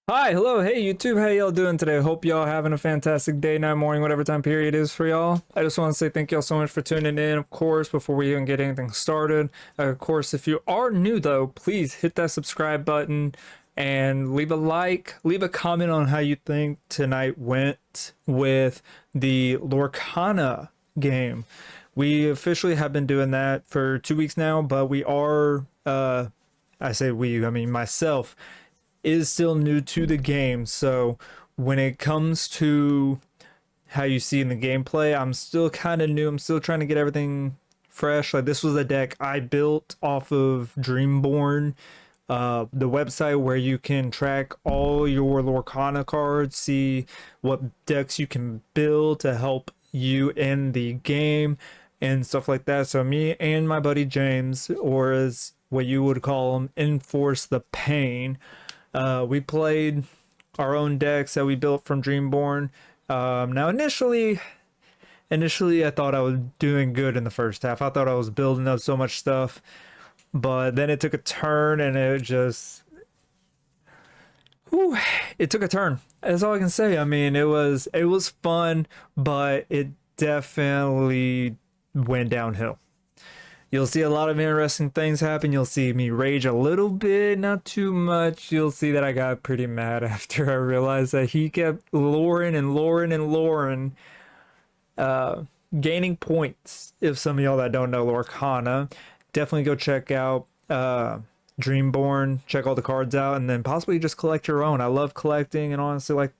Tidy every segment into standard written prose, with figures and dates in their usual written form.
Hi, hello, hey YouTube, how y'all doing today? Hope y'all having a fantastic day, night, morning, whatever time period is for y'all. I just want to say thank y'all so much for tuning in, of course, before we even get anything started. Of course, if you are new though, please hit that subscribe button and leave a like, leave a comment on how you think tonight went with the Lorcana game. We officially have been doing that for 2 weeks now, but we are, I say we, I mean myself, is still new to the game. So when it comes to how you see in the gameplay, I'm still kind of new. I'm still trying to get everything fresh. Like this was a deck I built off of Dreamborn, the website where you can track all your Lorcana cards, see what decks you can build to help you in the game and stuff like that. So me and my buddy James, or as what you would call him, Enforce the Pain, we played our own decks that we built from Dreamborn. Now, initially, I thought I was doing good in the first half. I thought I was building up so much stuff, but then it took a turn, and whew, it took a turn. That's all I can say. I mean, it was fun, but it definitely went downhill. You'll see a lot of interesting things happen. You'll see me rage a little bit, not too much. You'll see that I got pretty mad after I realized that he kept luring, gaining points. If some of y'all that don't know Lorcana, definitely go check out Dreamborn, check all the cards out, and then possibly just collect your own. I love collecting and honestly like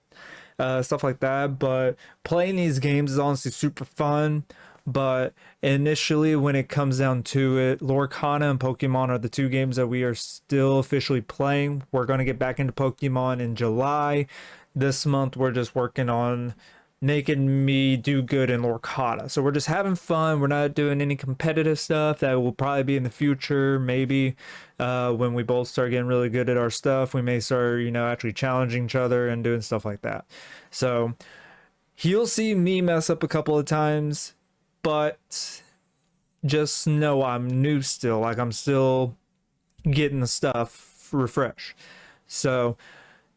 stuff like that. But playing these games is honestly super fun. But initially, when it comes down to it, Lorcana and Pokemon are the two games that we are still officially playing. We're going to get back into Pokemon in July. This month, we're just working on making me do good in Lorcana. So we're just having fun. We're not doing any competitive stuff. That will probably be in the future. Maybe when we both start getting really good at our stuff, we may start, actually challenging each other and doing stuff like that. So you'll see me mess up a couple of times, but just know I'm new still. Like I'm still getting the stuff refresh. So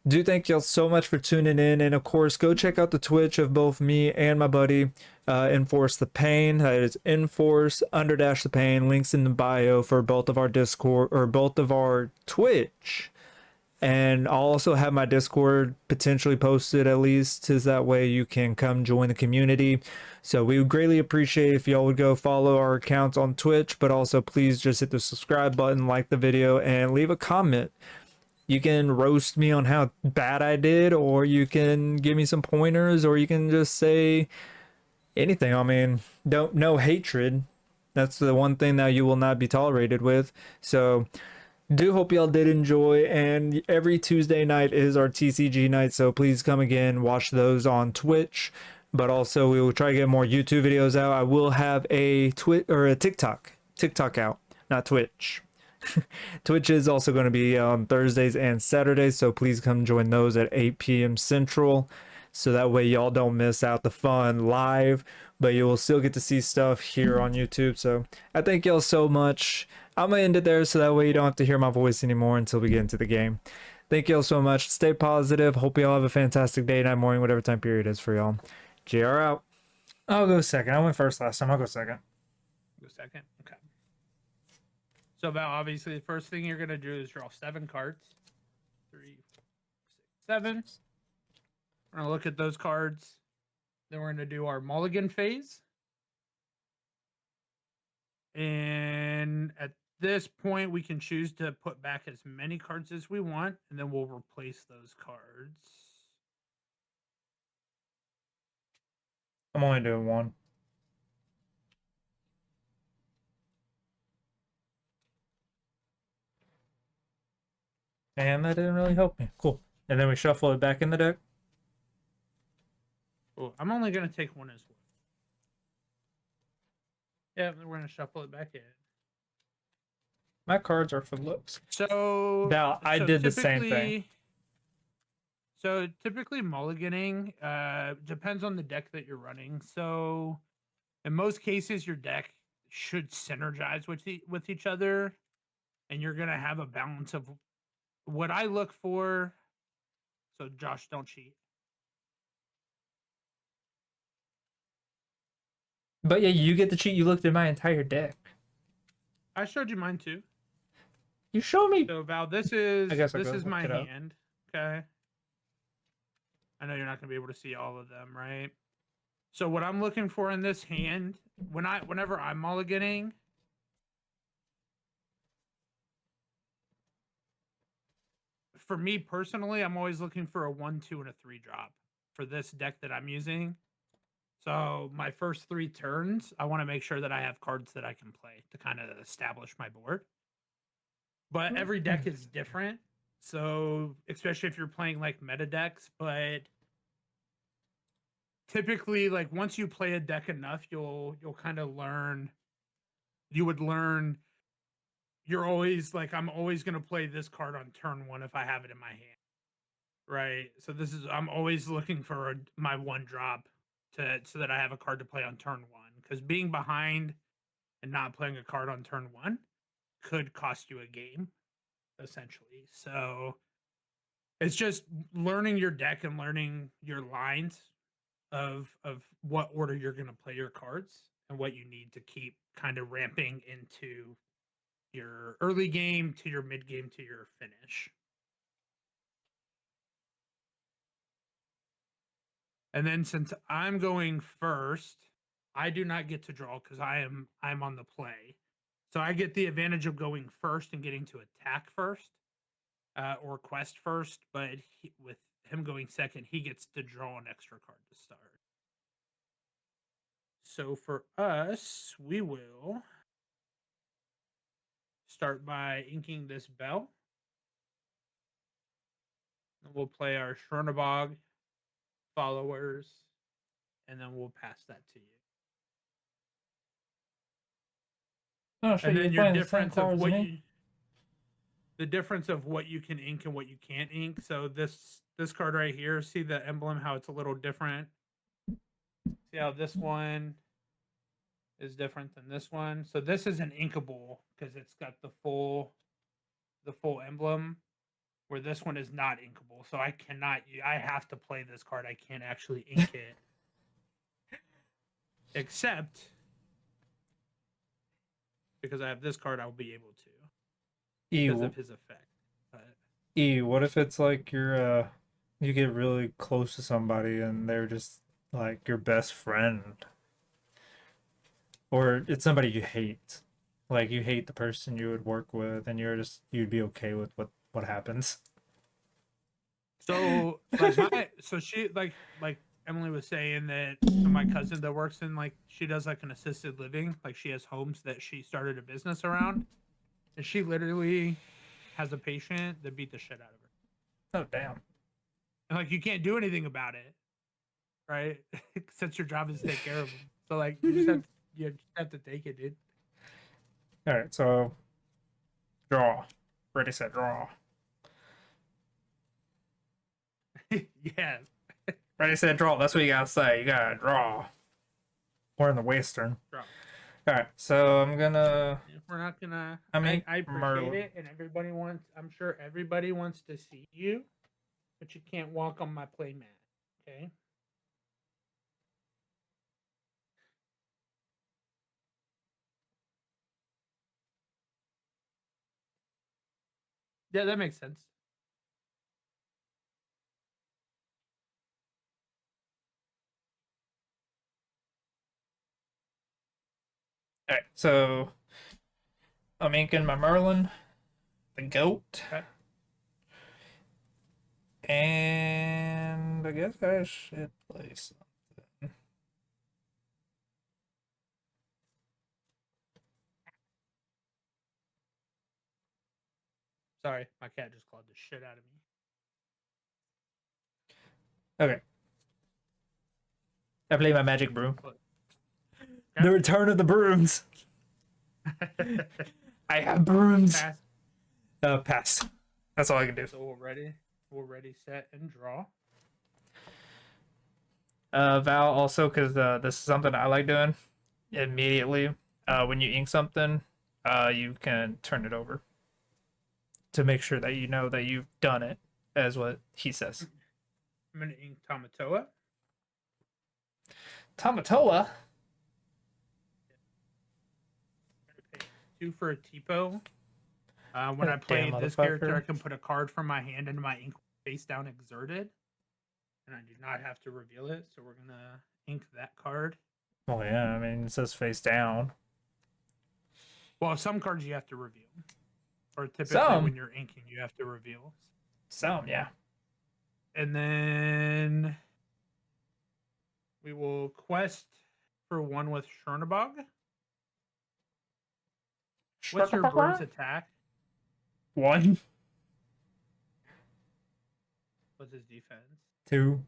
do thank y'all so much for tuning in, and of course go check out the Twitch of both me and my buddy Enforce the Pain. That is Enforce underdash the Pain. Links in the bio for both of our Discord or both of our Twitch. And I'll also have my Discord potentially posted at least, is that way you can come join the community. So we would greatly appreciate if y'all would go follow our accounts on Twitch, but also please just hit the subscribe button, like the video, and leave a comment. You can roast me on how bad I did, or you can give me some pointers, or you can just say anything. I mean, don't no hatred. That's the one thing that you will not be tolerated with. So do hope y'all did enjoy, and every Tuesday night is our TCG night, so please come again, watch those on Twitch, but also we will try to get more YouTube videos out. I will have a TikTok out, not Twitch. Twitch is also going to be on Thursdays and Saturdays, so please come join those at 8 p.m. Central, so that way y'all don't miss out the fun live, but you will still get to see stuff here on YouTube. So I thank y'all so much. I'm gonna end it there so that way you don't have to hear my voice anymore until we get into the game. Thank y'all so much. Stay positive. Hope y'all have a fantastic day, night, morning, whatever time period is for y'all. JR out. I'll go second. I went first last time. I'll go second. Go second. Okay. So about obviously the first thing you're gonna do is draw 7 cards. 3, 4, 6, 7. We're gonna look at those cards. Then we're gonna do our mulligan phase. And at this point, we can choose to put back as many cards as we want, and then we'll replace those cards. I'm only doing one. And that didn't really help me. Cool. And then we shuffle it back in the deck. Oh, I'm only gonna take one as well. Yeah, we're gonna shuffle it back in. My cards are for looks. So Now I did the same thing. So typically mulliganing depends on the deck that you're running. So in most cases, your deck should synergize with each other, and you're gonna have a balance of what I look for So Josh, don't cheat. But yeah, you get to cheat. You looked at my entire deck. I showed you mine too. You show me. So Val, this I is guess I'll this go is look my it up. hand. Okay. I know you're not gonna be able to see all of them, right? So what I'm looking for in this hand, whenever I'm mulliganing, for me personally, I'm always looking for a 1, 2, and a 3 drop for this deck that I'm using. So my first 3 turns, I want to make sure that I have cards that I can play to kind of establish my board. But every deck is different. So especially if you're playing like meta decks, but typically like once you play a deck enough, you'll kind of learn you would learn you're always like I'm always going to play this card on turn 1 if I have it in my hand. Right. So this is I'm always looking for my 1 drop to so that I have a card to play on turn 1 cuz being behind and not playing a card on turn 1 could cost you a game essentially. So it's just learning your deck and learning your lines of what order you're going to play your cards and what you need to keep kind of ramping into your early game to your mid game to your finish. And then since I'm going first, I do not get to draw because I'm on the play. So I get the advantage of going first and getting to attack first, or quest first. But with him going second, he gets to draw an extra card to start. So for us, we will start by inking this bell. And we'll play our Chernobog followers, and then we'll pass that to you. Oh shit! And You're then your playing the same difference of cards as what me. you the difference of what you can ink and what you can't ink. So this card right here, see the emblem, how it's a little different. See how this one is different than this one. So this is an inkable because it's got the full emblem, where this one is not inkable. So I cannot. I have to play this card. I can't actually ink it, except because I have this card. I'll be able to because Ew. of his effect. But Ew. What if it's like you get really close to somebody and they're just like your best friend, or it's somebody you hate, like you hate the person you would work with, and you'd be okay with what happens. so like she like Emily was saying that so my cousin that works in like she does like an assisted living, like she has homes that she started a business around, and she literally has a patient that beat the shit out of her. Oh damn. And like you can't do anything about it, right? Since your job is to take care of them. So like you just have to take it, dude. All right, so draw. Ready, set, draw. Yeah. Ready, set, draw. That's what you gotta say. You gotta draw. We're in the Western. Draw. All right, so I'm gonna. If we're not gonna I mean, I appreciate Merlin. it and everybody wants I'm sure everybody wants to see you, but you can't walk on my play mat. Okay. Yeah, that makes sense. All right, so I'm inking my Merlin, the goat, Okay. and I guess I should play something. Sorry, my cat just clawed the shit out of me. Okay, I play my magic broom. Look. The Okay. return of the brooms. I have brooms. Pass. Pass. That's all I can do. So we're ready, set, and draw. Val, also because this is something I like doing immediately. When you ink something, you can turn it over to make sure that you know that you've done it, as what he says. I'm gonna ink Tamatoa. Tamatoa. I'm gonna pay 2 for a Tipo. When I That damn play this character, I motherfucker. can put a card from my hand into my ink face down exerted, and I do not have to reveal it. So we're gonna ink that card. Well, yeah, I mean, it says face down. Well, some cards you have to reveal, or typically when Some. you're inking, you have to reveal. Some, yeah. And then we will quest for 1 with Chernobog. What's your broom's attack? 1, What's his defense? 2.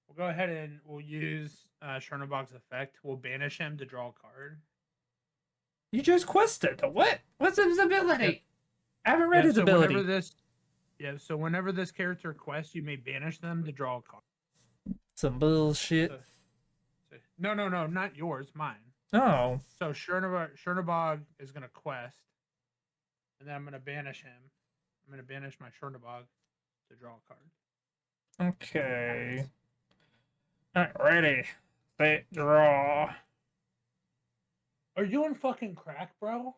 We'll go ahead and we'll use Chernobog's effect. We'll banish him to draw a card. You just quested. What? What's his ability? Yep. I haven't read his so ability. so whenever this character quests, you may banish them to draw a card. Some bullshit. No, not yours, mine. Oh. So Chernobog is gonna quest, and then I'm gonna banish him. I'm gonna banish my Chernobog to draw a card. Okay. Alright, ready. Set, draw. Are you on fucking crack, bro?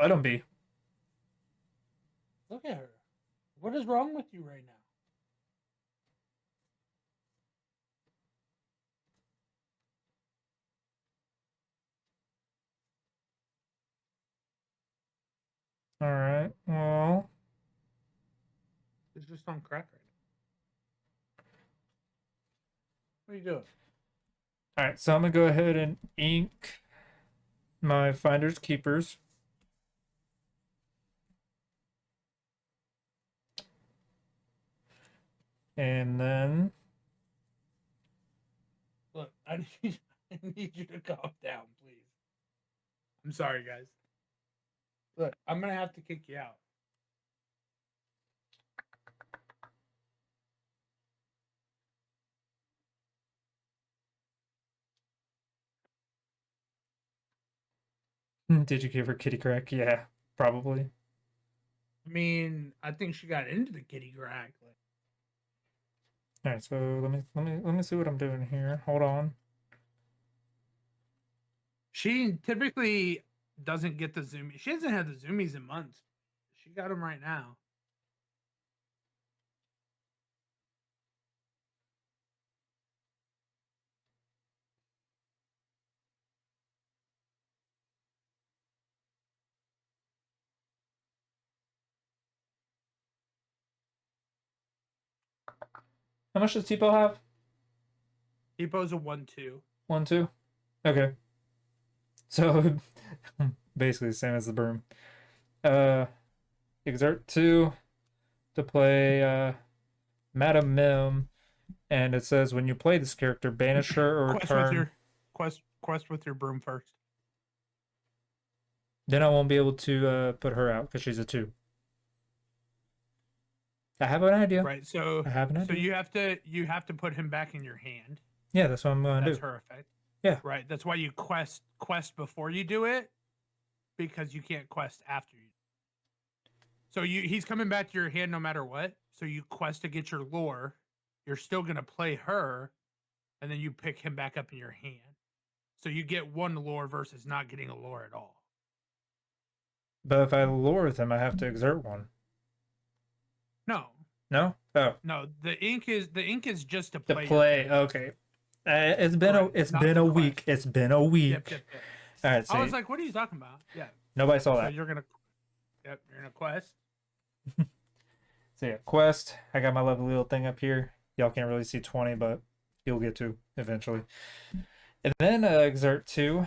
Let him be. Look at her. What is wrong with you right now? Alright, well. It's just on crack right now. What are you doing? Alright, so I'm gonna go ahead and ink my Finders Keepers. And then Look, I need you to calm down, please. I'm sorry, guys. Look, I'm gonna have to kick you out. did you give her kitty crack? Yeah, probably. I mean, I think she got into the kitty crack. Alright, so let me see what I'm doing here. Hold on. She typically doesn't get the zoomies. She hasn't had the zoomies in months. She got them right now. How much does Tipo have? Depo's a 1/2. 1, 2? Okay. So basically the same as the broom. Exert 2 to play Madam Mim, and it says when you play this character, banish her or return. Quest with your broom first. Then I won't be able to put her out because she's a 2. I have an idea. Right. So I have an idea. So you have to put him back in your hand. Yeah, that's what I'm gonna That's do. her effect. Yeah. Right. That's why you quest before you do it, because you can't quest after you. So he's coming back to your hand no matter what. So you quest to get your lore. You're still gonna play her, and then you pick him back up in your hand. So you get 1 lore versus not getting a lore at all. But if I lure with him, I have to exert 1. No. No? Oh. No. The ink is just to play. To play. Okay. It's been a week. Quest. It's been a week. Yep. All right. So I was like, "What are you talking about?" Yeah. nobody saw So that. you're gonna quest. So yeah, quest. I got my lovely little thing up here. Y'all can't really see 20, but you'll get to eventually. And then exert 2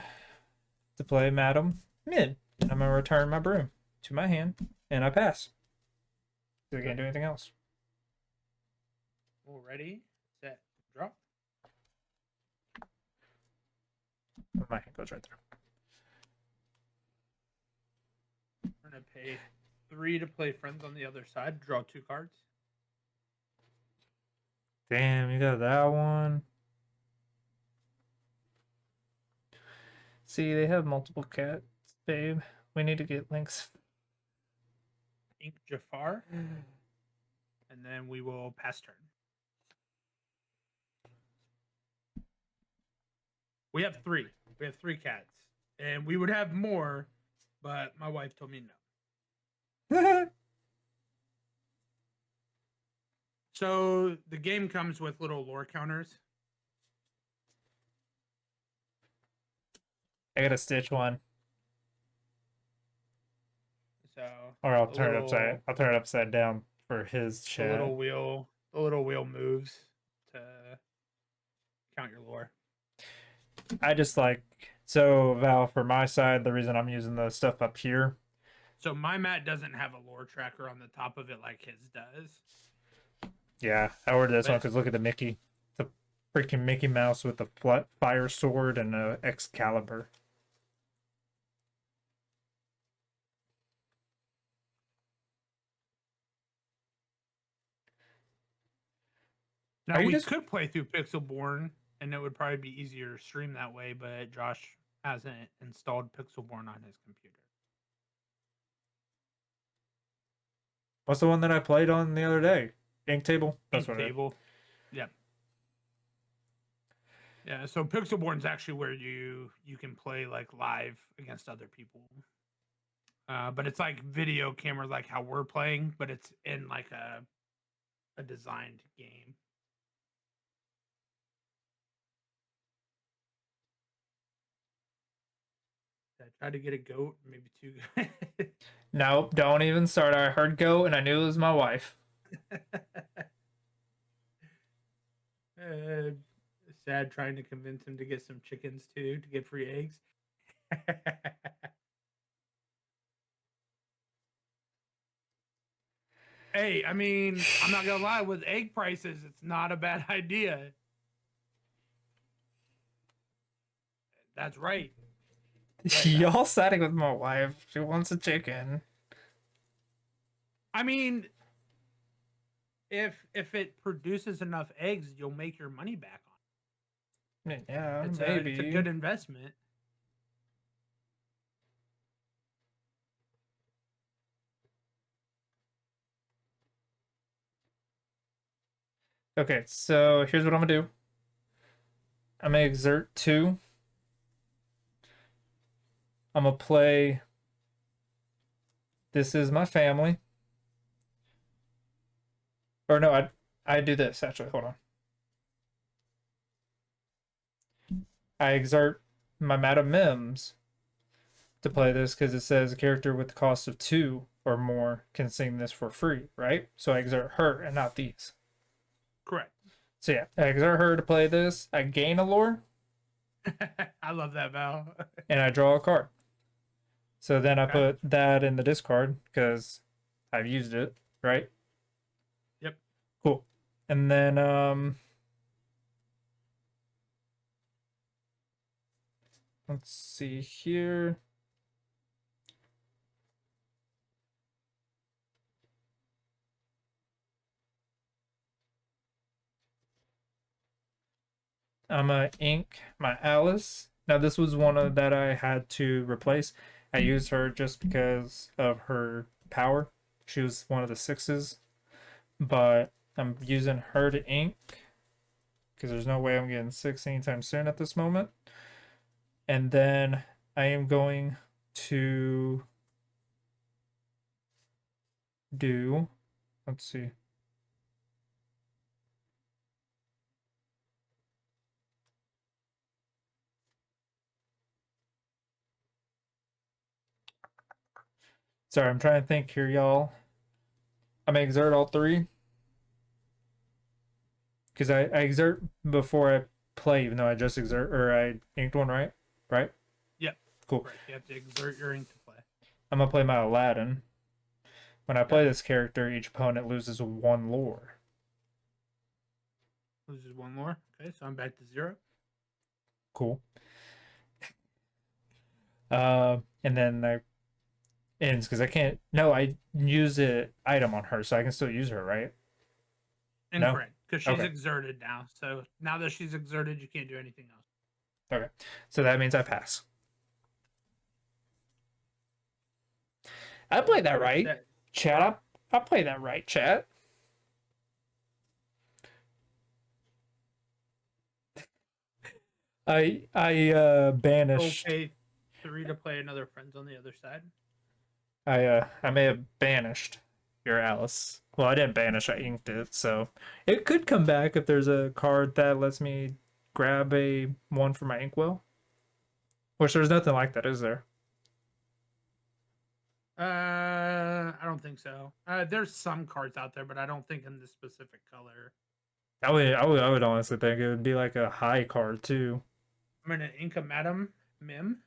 to play Madam Mid. And I'm gonna return my broom to my hand, and I pass. So I can't do anything else. Well, ready, set, drop. My hand goes right there. We're gonna pay 3 to play friends on the other side. Draw 2 cards. Damn, you got that one. See, they have multiple cats, babe. We need to get links. ink Jafar, and then we will pass turn. We have three. We have three cats, and we would have more, but my wife told me no. So the game comes with little lore counters. I gotta stitch one, So or I'll the turn it little upside down for his the chat. little wheel moves to count your lore. I just like so Val for my side. The reason I'm using the stuff up here. So my mat doesn't have a lore tracker on the top of it like his does. Yeah, I ordered this one But because look at the Mickey, the freaking Mickey Mouse with the fire sword and a Excalibur. now Are you we just could play through Pixelborn, and it would probably be easier to stream that way. But Josh hasn't installed Pixelborn on his computer. what's the one that I played on the other day? Ink Table. That's Ink what it is. table. Yep. Yeah, so Pixelborn's actually where you can play like live against other people. But it's like video camera, like how we're playing, but it's in like a designed game. I tried to get a goat, maybe two. Nope, don't even start. I heard go and I knew it was my wife. uh, sad trying to convince him to get some chickens too to get free eggs. Hey, I mean, I'm not gonna lie, with egg prices, it's not a bad idea. That's right. Y'all siding with my wife. She wants a chicken. I mean, if it produces enough eggs, you'll make your money back on it. Yeah, It's maybe. a good investment. Okay, so here's what I'm gonna do. I'm gonna exert 2. I'm gonna play This Is My Family. Or no, I do this actually. Hold on. I exert my Madam Mims to play this because it says a character with the cost of 2 or more can sing this for free, right? So I exert her and not these. Correct. So yeah, I exert her to play this. I gain a lore I love that, Val. and I draw a card. So then I Okay. put that in the discard because I've used it, right? Yep. Cool. And then let's see here. I'm gonna ink my Alice. Now this was one of that I had to replace. I used her just because of her power. She was one of the 6s, but I'm using her to ink because there's no way I'm getting 6 anytime soon at this moment. And then I am going to do, let's see. Sorry, I'm trying to think here, y'all. I'm gonna exert all 3 because I exert before I play, even though I just exert or I inked one, right? Right? Yep. Cool. Right. You have to exert your ink to play. I'm gonna play my Aladdin. When I play Okay. this character, each opponent loses 1 lore. Loses 1 more. Okay, so I'm back to 0. Cool. And then I ends because I can't. No, I use an item on her, so I can still use her, right? Incorrect, because she's Okay. exerted now. So now that she's exerted, you can't do anything else. Okay, so that means I pass. I played that right. Chat, I play that right, chat. I banished. Okay, 3 to play another friends on the other side. I may have banished your Alice. Well, I didn't banish, I inked it, so it could come back if there's a card that lets me grab a one for my inkwell. Which there's nothing like that, is there? I don't think so. There's some cards out there, but I don't think in this specific color. I would honestly think it would be like a high card too. I'm gonna ink a Madam Mim.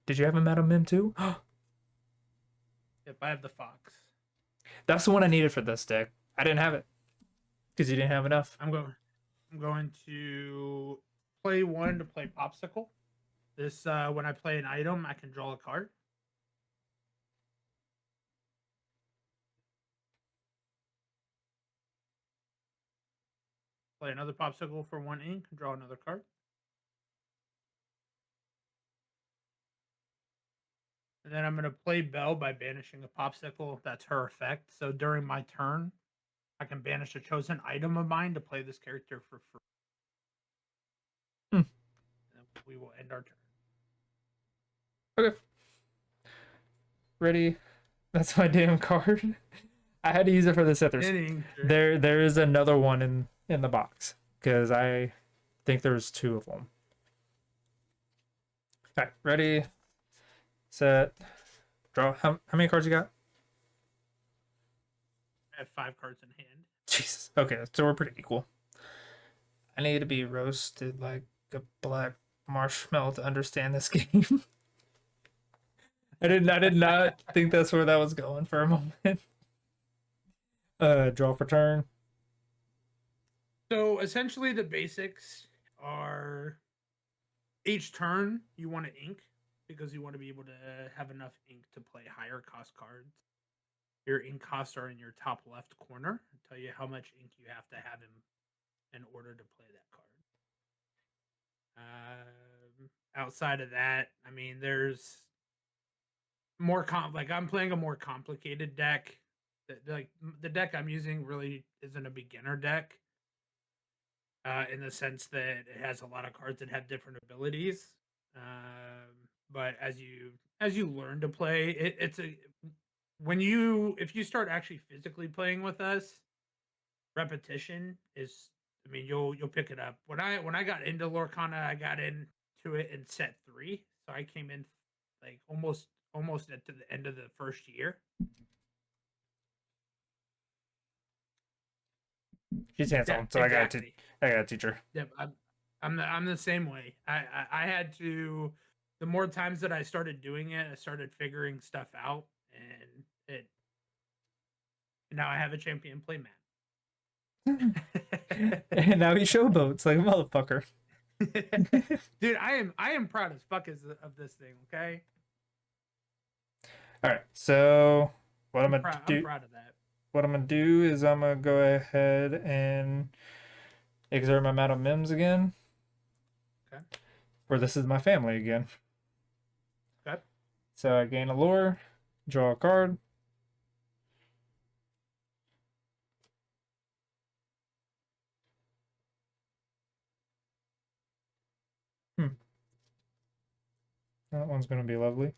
Did you have a Madam Mim too? If I have the Fox, That's the one I needed for this deck. I didn't have it because you didn't have enough. I'm going to play 1 to play Popsicle. This when I play an item, I can draw a card. Play another Popsicle for 1 ink, draw another card. And then I'm going to play Belle by banishing a Popsicle. That's her effect. So during my turn, I can banish a chosen item of mine to play this character for free. Hmm. And we will end our turn. Okay. Ready? That's my damn card. I had to use it for the set. There is another one in the box because I think there's two of them. Okay, ready, set, draw. How many cards you got? I have 5 cards in hand. Jesus. Okay, so we're pretty equal. I need to be roasted like a black marshmallow to understand this game. I did not think that's where that was going for a moment. Draw for turn. So essentially, the basics are each turn you want to ink because you want to be able to have enough ink to play higher cost cards. Your ink costs are in your top left corner. I'll tell you how much ink you have to have in order to play that card. Outside of that, I mean, there's more like I'm playing a more complicated deck. Like the deck I'm using really isn't a beginner deck. In the sense that it has a lot of cards that have different abilities. But as you learn to play, it's a when you if you start actually physically playing with us, repetition is. I mean, you'll pick it up. When I got into Lorcana, I got into it in set 3, so I came in like almost at to the end of the first year. She's hands Yeah, on, so exactly. I got a teacher. Yep, I'm the same way. I had to. The more times that I started doing it, I started figuring stuff out, and it. Now I have a champion play And now he showboats like a motherfucker. Dude, I am proud as fuck of this thing. Okay. All right, so what I'm proud of that. What I'm gonna do is I'm gonna go ahead and exert my Madam Mims again. Okay. For this is my family again. Okay. So I gain a lure, draw a card. That one's gonna be lovely.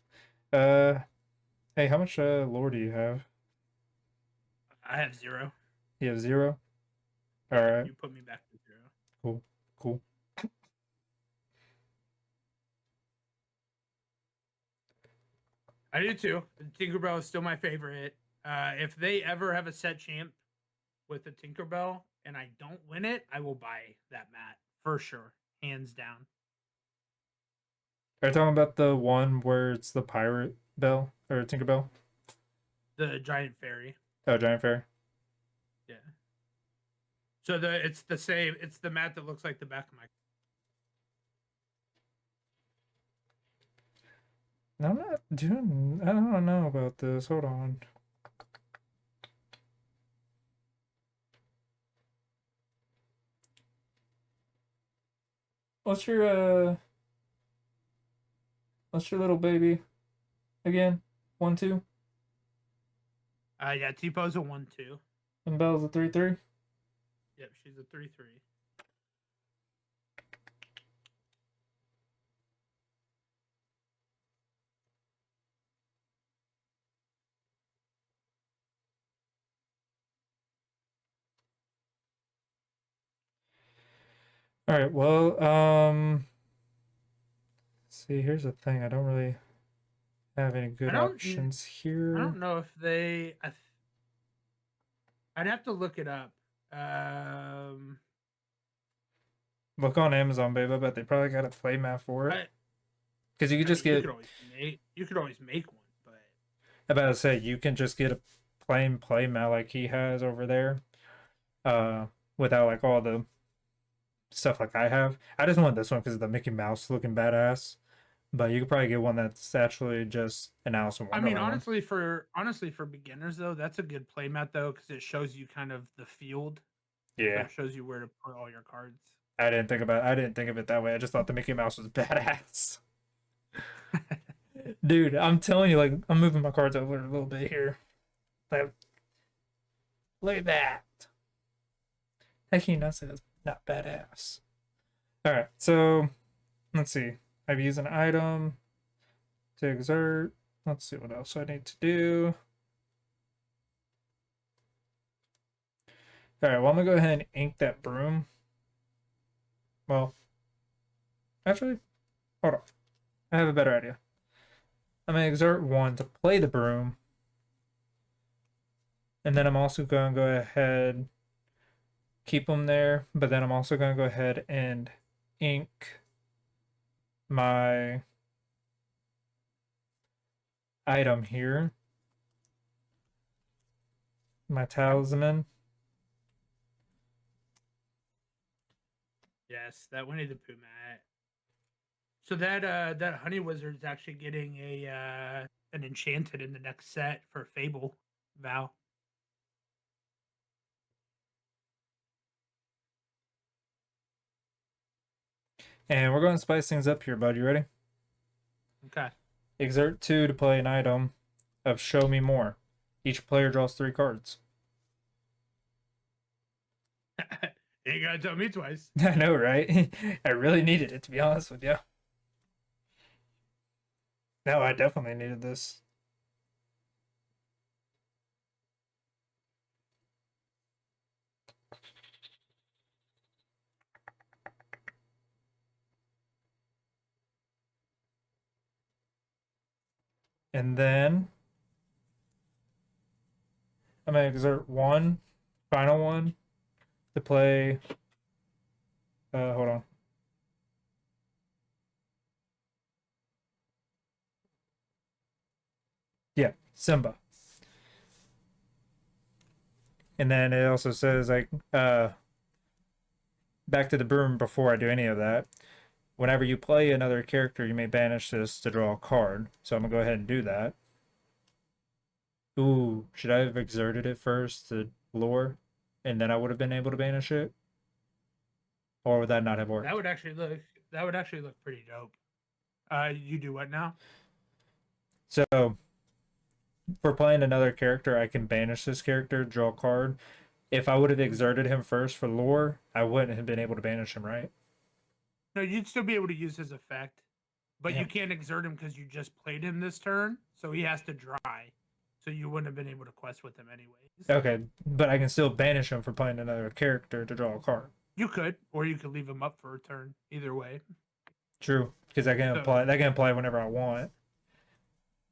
Uh, hey, how much lore do you have? I have 0. You have 0. All right. You put me back to 0. Cool. Cool. I do too. Tinkerbell is still my favorite. If they ever have a set champ with a Tinkerbell and I don't win it, I will buy that mat for sure, hands down. Are you talking about the one where it's the pirate bell or Tinkerbell? The giant fairy. Oh, giant fairy. Yeah. So it's the same. It's the mat that looks like the back of my. No, I'm not doing. I don't know about this. Hold on. What's your little baby again? 1, 2. Yeah, T-Po's a 1/2. And Belle's a 3/3. Yep, she's a 3/3. All right. Well, see, here's the thing. I don't really have any I good don't. options I here. don't know if they. I'd have to look it up. Um, Look on Amazon, babe. I bet they probably got a play mat for it. I. Because you could I just mean, you get. could always make. You could always make one, but I about to say you can just get a plain play mat like he has over there. Uh, without like all the stuff like I have. I just want this one because of the Mickey Mouse looking badass. But you could probably get one that's actually just an Alice in I mean, Wonderland one. honestly, for beginners though, that's a good playmat though because it shows you kind of the field, so Yeah. it shows you where to put all your cards. I didn't think of it that way. I just thought the Mickey Mouse was badass. Dude, I'm telling you, like, I'm moving my cards over a little bit here. Like, look at that. How can you not say that's not badass? Alright, so let's see. I've used an item to exert. Let's see what else I need to do. Alright, well, I'm gonna go ahead and ink that broom. Well, actually, hold on. I have a better idea. I'm gonna exert one to play the broom. And then I'm also going to go ahead, keep them there, but then I'm also going to go ahead and ink my item here, my talisman. Yes, that Winnie the Pooh mat. So that Honey Wizard is actually getting a an enchanted in the next set for Fable Val. And we're going to spice things up here, bud. You ready? Okay. Exert 2 to play an item of Show Me More. Each player draws 3 cards. You ain't gotta tell me twice. I know, right? I really needed it, to be honest with you. No, I definitely needed this. And then I'm going to exert one, final one, to play. Hold on. Yeah, Simba. And then it also says like back to the broom before I do any of that. Whenever you play another character, you may banish this to draw a card. So I'm gonna go ahead and do that. Ooh, should I have exerted it first to lure, and then I would have been able to banish it, or would that not have worked? That would actually look pretty dope. You do what now? So for playing another character, I can banish this character, draw a card. If I would have exerted him first for lore, I wouldn't have been able to banish him, right? No, you'd still be able to use his effect, but you Damn. can't exert him because you just played him this turn, so he has to dry. So you wouldn't have been able to quest with him anyways. Okay, but I can still banish him for playing another character to draw a card. You could, or you could leave him up for a turn. Either way, True, because I can apply. That can apply whenever I want.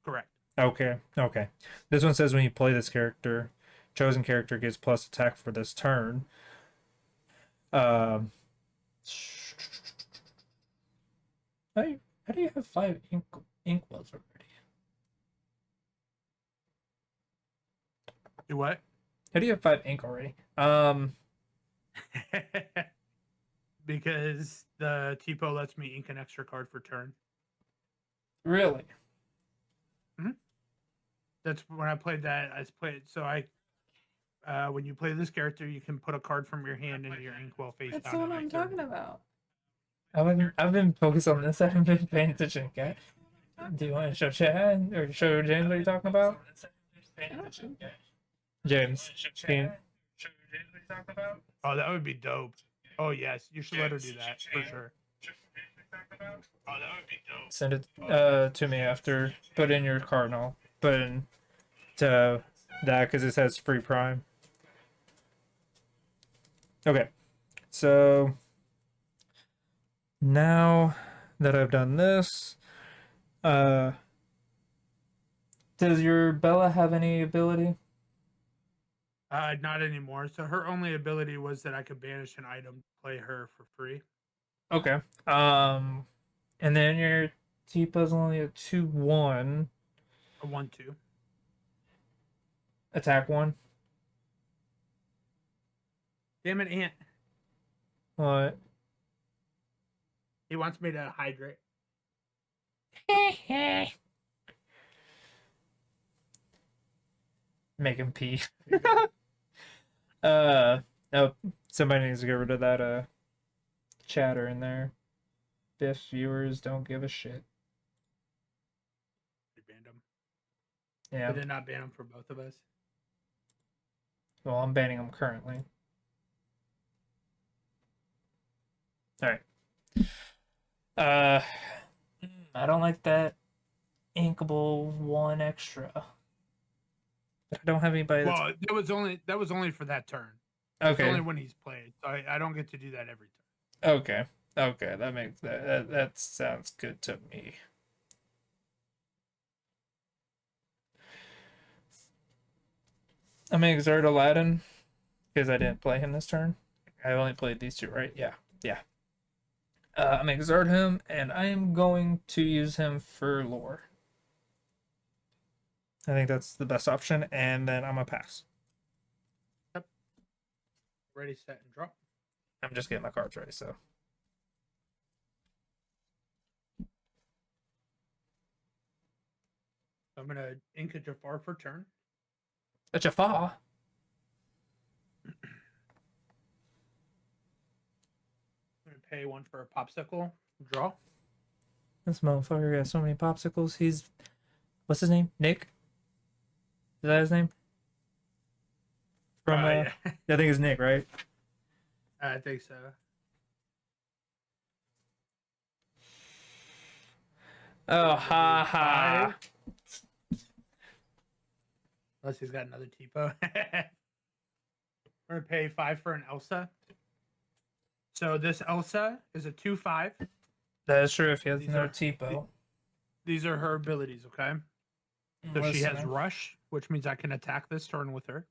correct. Okay, okay. This one says when you play this character, chosen character gets plus attack for this turn. Um, how do you have 5 inkwells already? Do what? How do you have 5 ink already? Because the Tipo lets me ink an extra card for turn. Really? That's when I played that. I played so I. When you play this character, you can put a card from your hand into your inkwell face That's down. the one I'm talking about. I've been focused on this. I haven't been paying attention, okay? Do you want to show Chad or show James what you're talking about? I don't, James. Can, Oh, that would be dope. Oh yes, you should let her do that for sure. send it to me after. Put in your card and I'll put in to that because it says free Prime. Okay, so now that I've done this, uh, does your Bella have any ability? Not anymore. So her only ability was that I could banish an item to play her for free. Okay. And then your Tipa's only a 2/1 A 1/2. attack one. Damn it, Ant. What? He wants me to hydrate. Make him pee. There you go. Oh, somebody needs to get rid of that chatter in there. Biff's viewers don't give a shit. They banned him. Yeah. Did they not ban him for both of us? Well, I'm banning them currently. All right. I don't like that inkable one extra. But I don't have anybody that's Well, that was only for that turn. It's okay. only when he's played. So I don't get to do that every turn. Okay. Okay, that makes that sounds good to me. I'm gonna exert Aladdin because I didn't play him this turn. I only played these two, right? Yeah, yeah. I'm gonna exert him, and I am going to use him for lore. I think that's the best option, and then I'm gonna pass. Yep. Ready, set, and drop. I'm just getting my cards ready, so. I'm gonna ink a Jafar for turn. A Jafar. I'm gonna pay one for a popsicle. Draw. This motherfucker got so many popsicles. He's what's his name? Nick? Is that his name? From Yeah. I think it's Nick, right? I think so. Oh, ha ha. Unless he's got another Tipo. We're gonna pay 5 for an Elsa. So this Elsa is a 2/5. That is true if he has These no are- Tipo. These are her abilities, okay? So she has rush, which means I can attack this turn with her.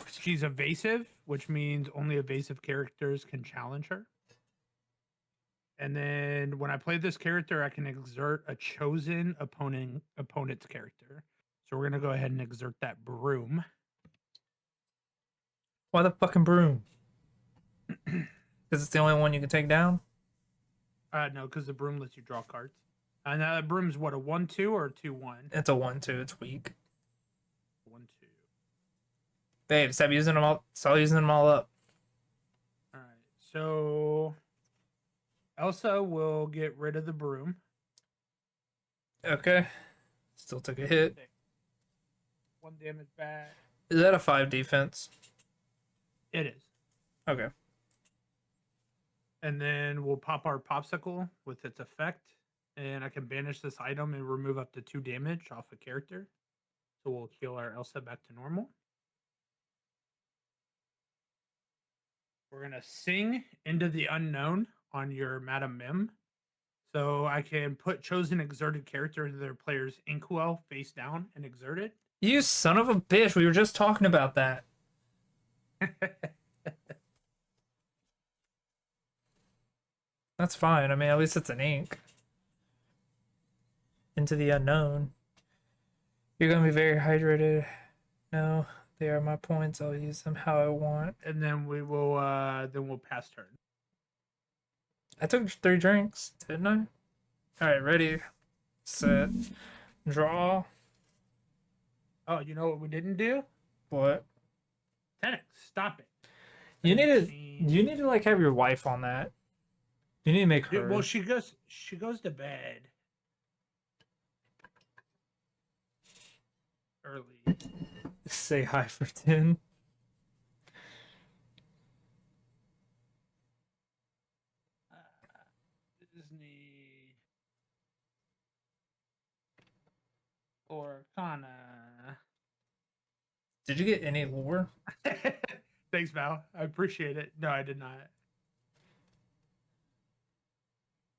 She's evasive, which means only evasive characters can challenge her. And then when I play this character, I can exert a chosen opponent's character. So we're gonna go ahead and exert that broom. Why the fucking broom? Because it's the only one you can take down? No, because the broom lets you draw cards. And now that broom's what, a 1/2 or a 2/1? It's a 1/2. It's weak. 1/2. Babe, stop using them all. Stop using them all up. All right. So Elsa will get rid of the broom. Okay. Still took a hit. 1 damage back. Is that a 5 defense? It is. Okay. And then we'll pop our popsicle with its effect. And I can banish this item and remove up to 2 damage off a character. So we'll heal our Elsa back to normal. We're going to sing Into the Unknown on your Madam Mim. So I can put chosen exerted character into their player's inkwell face down and exert it. You son of a bitch. We were just talking about that. That's fine. I mean, at least it's an ink. Into the unknown. You're going to be very hydrated. No, they are my points. I'll use them how I want. And then we'll pass turn. I took 3 drinks, didn't I? Alright, ready, set, draw. Oh, you know what we didn't do? What? Tenix, stop it. You need to like have your wife on that. You need to make her. Well, she goes to bed early. Say hi for 10. Disney Lorcana. Did you get any lore? Thanks, Val. I appreciate it. No, I did not.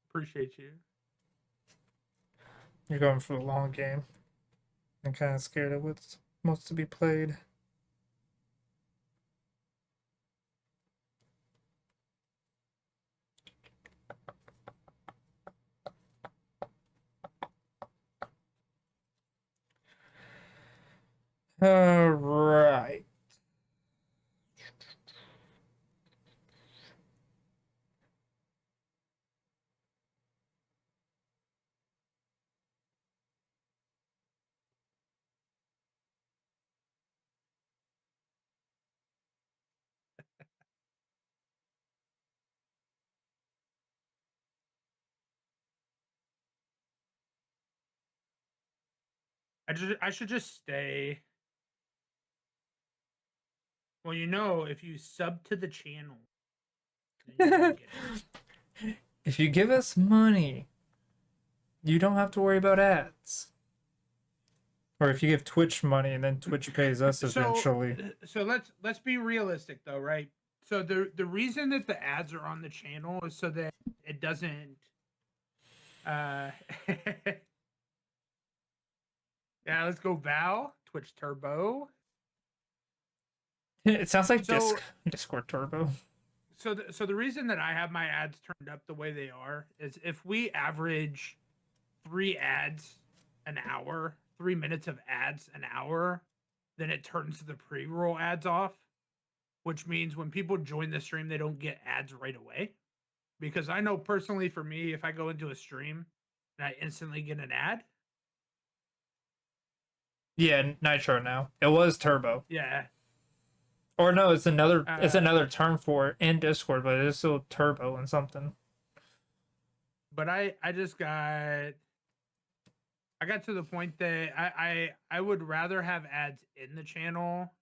Appreciate you. You're going for the long game. I'm kind of scared of what's most to be played. All right. I should just stay. Well, if you sub to the channel, then you're gonna get it. If you give us money, you don't have to worry about ads. Or if you give Twitch money and then Twitch pays us eventually. So let's be realistic though, right? So the reason that the ads are on the channel is so that it doesn't uh yeah, let's go Val, Twitch Turbo. It sounds like So Discord Turbo. so the reason that I have my ads turned up the way they are is if we average 3 ads an hour, 3 minutes of ads an hour, then it turns the pre-roll ads off, which means when people join the stream, they don't get ads right away. Because I know personally for me, if I go into a stream and I instantly get an ad, Yeah, Nitro now. It was Turbo. yeah. Or no, it's Uh, another term for it in Discord, but it's still Turbo and something. but I just got to the point that I would rather have ads in the channel.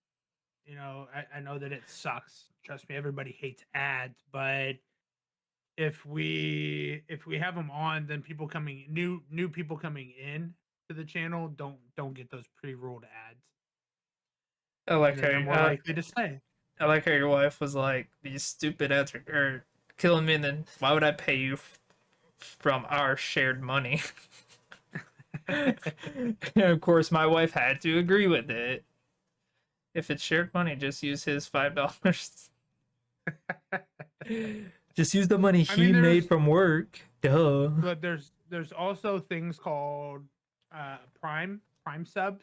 I know that it sucks. Trust me, everybody hates ads, but if we have them on, then people coming new people coming in to the channel don't get those pre-rolled ads, I and like then they're how more likely to stay. I like how your wife was like, "These stupid ads are killing me." And then why would I pay you from our shared money? And of course, my wife had to agree with it. If it's shared money, just use his $5. Just use the money I he mean, made from work. Duh. there's also things called Prime sub.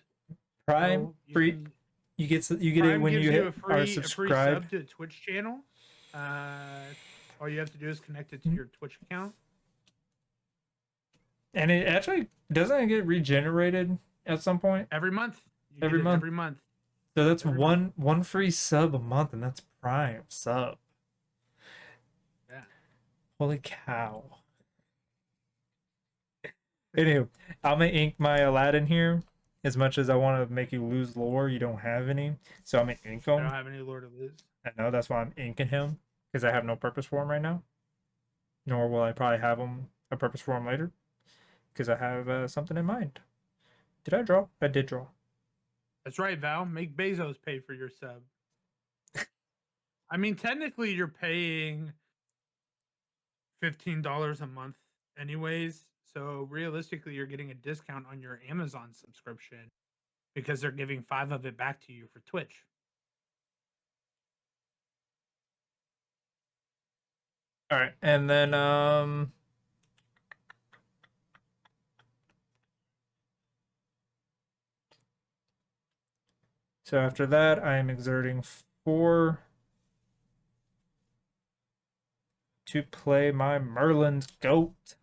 Prime So you free. can You get it Prime when gives you you a are free subscribed. sub to the Twitch channel. All you have to do is connect it to your Twitch account And it actually doesn't it get regenerated at some point every month. You get every it month. every month. So that's Every month. one free sub a month, and that's Prime sub. Yeah. Holy cow! Anywho, I'm gonna ink my Aladdin here. As much as I want to make you lose lore, you don't have any, so I'm gonna ink I don't him. have any Lord of Liz. I know that's why I'm inking him because I have no purpose for him right now. Nor will I probably have him a purpose for him later because I have something in mind. Did I draw? I did draw. That's right, Val. Make Bezos pay for your sub. I mean, technically, you're paying $15 a month, anyways. So realistically, you're getting a discount on your Amazon subscription because they're giving 5 of it back to you for Twitch. All right, and then so after that, I am exerting 4 to play my Merlin's goat.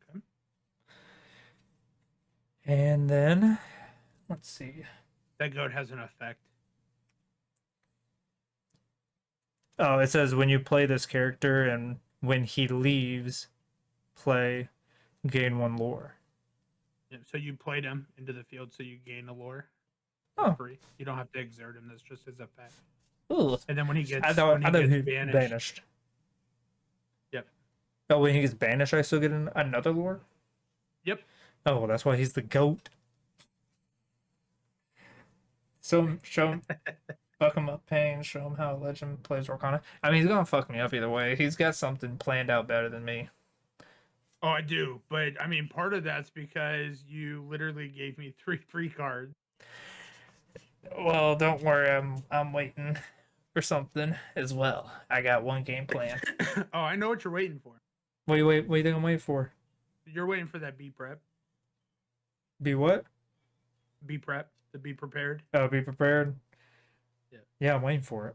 Okay. And then, let's see. That goat has an effect. Oh, it says when you play this character and when he leaves, play, gain 1 lore. Yeah, so you played him into the field, so you gain a lore. for Oh, free. You don't have to exert him. That's just his effect. ooh. And then when he I gets know. I know he banished, banished. yep, Oh, when he gets banished, I still get another lore. yep. Oh, well, that's why he's the goat. So show him, fuck him up, pain. Show him how a legend plays Lorcana. I mean, he's gonna fuck me up either way. He's got something planned out better than me. Oh, I do, but I mean, part of that's because you literally gave me 3 free cards. Well, don't worry. I'm waiting for something as well. I got one game plan. Oh, I know what you're waiting for. Wait, wait. What do you think I'm waiting for? You're waiting for that be prep, Be what? to be prepared. Oh, be prepared. Yeah, Yeah, I'm waiting for it.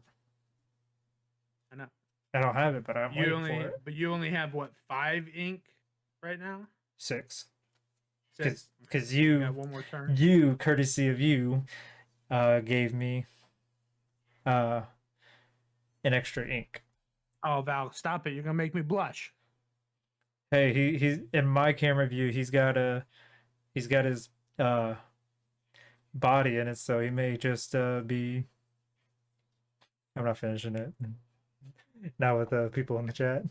I know. I don't have it, but I'm waiting for it. But you only have what 5 ink right now? 6. 6. Because You you got one more turn. you courtesy of you gave me uh an extra ink. Oh, Val, stop it! You're gonna make me blush. Hey, he's in my camera view. He's got his uh body in it, so he may just be. I'm not finishing it. Not with the people in the chat.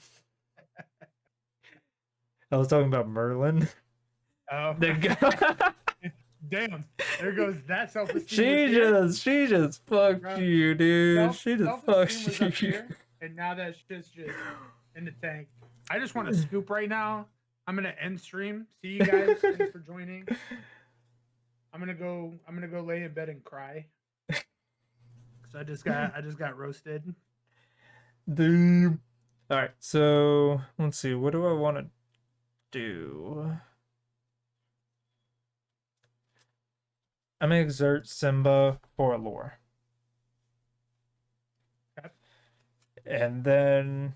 I was talking about Merlin. Oh, The guy. damn! There goes that self-esteem. She just fucked Bro, you, dude. She just self-esteem was up fucked you. here, and now that shit's just in the tank. I just want to scoop right now. I'm gonna end stream. See you guys. Thanks for joining. I'm gonna go lay in bed and cry. So I just got roasted. Dude. All right, so let's see. What do I want to do? I'm gonna exert Simba for a lore, Okay. and then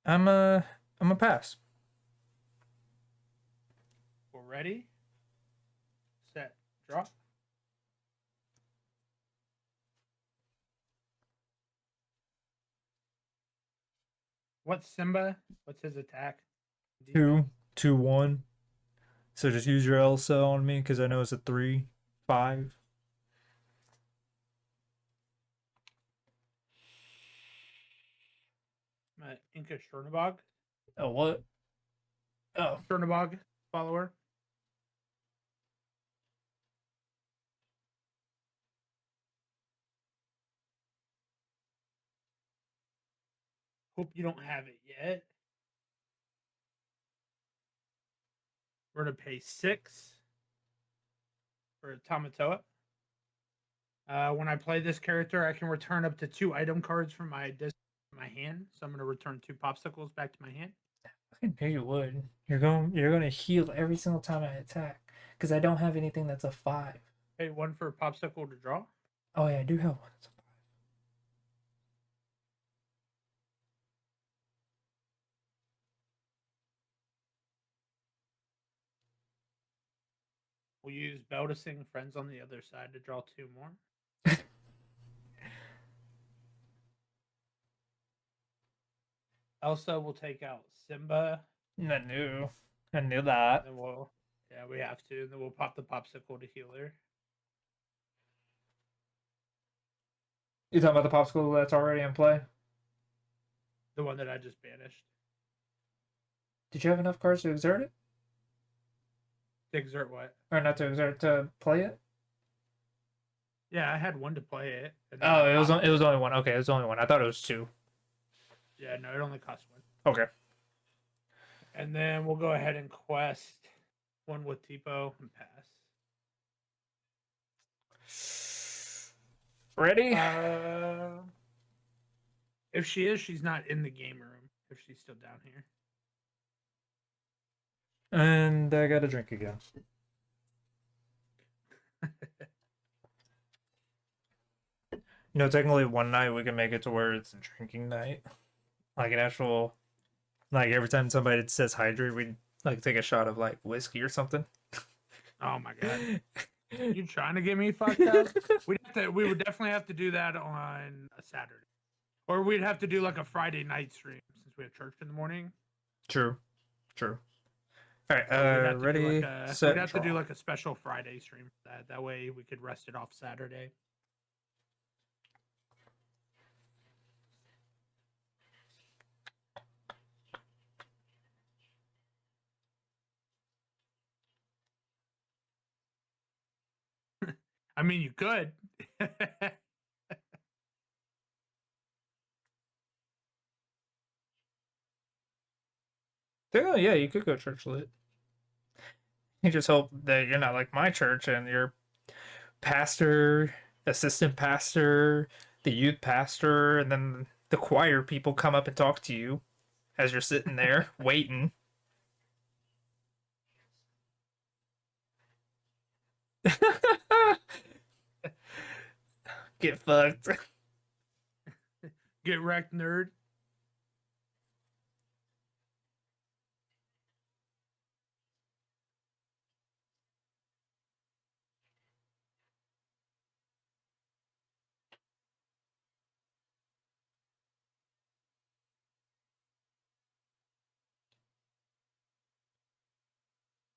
I'm a pass. We're ready. Set. Drop. What's Simba? What's his attack? Two, 2, 1. So just use your L cell on me because I know it's a 3, 5. Inca Chernobog. Oh what? Oh, Chernobog follower. Hope you don't have it yet. We're gonna pay 6 for Tamatoa. When I play this character, I can return up to 2 item cards from my hand. So I'm gonna return 2 popsicles back to my hand. I knew you would. You're gonna heal every single time I attack because I don't have anything that's a 5. Pay 1 for a popsicle to draw. Oh yeah, I do have one. It's a 5. We'll use Bell to sing Friends on the Other Side to draw 2 more. Elsa will take out Simba. I knew. I knew that. And then we have to. And then we'll pop the popsicle to heal her. You talking about the popsicle that's already in play? The one that I just banished. Did you have enough cards to exert it? To exert what? Or not to exert, to play it? Yeah, I had 1 to play it. Oh, it was only 1. Okay, it was only 1. I thought it was 2. Yeah, no, it only costs 1. Okay. And then we'll go ahead and quest 1 with Tipo and pass. Ready? If she is, she's not in the game room. If she's still down here. And I got a drink again. You know, technically one night we can make it to where it's a drinking night. Like an actual, like every time somebody says hydrate, we'd like take a shot of like whiskey or something. Oh my god. You trying to get me fucked up? We would definitely have to do that on a Saturday. Or we'd have to do like a Friday night stream since we have church in the morning. True. True. All right, Or we'd have to do like ready, a we'd set, have to do draw. like a special Friday stream for that. That way we could rest it off Saturday. I mean, you could. Oh yeah, you could go church lit. You just hope that you're not like my church and your pastor, assistant pastor, the youth pastor, and then the choir people come up and talk to you as you're sitting there waiting. Get fucked. Get wrecked, nerd.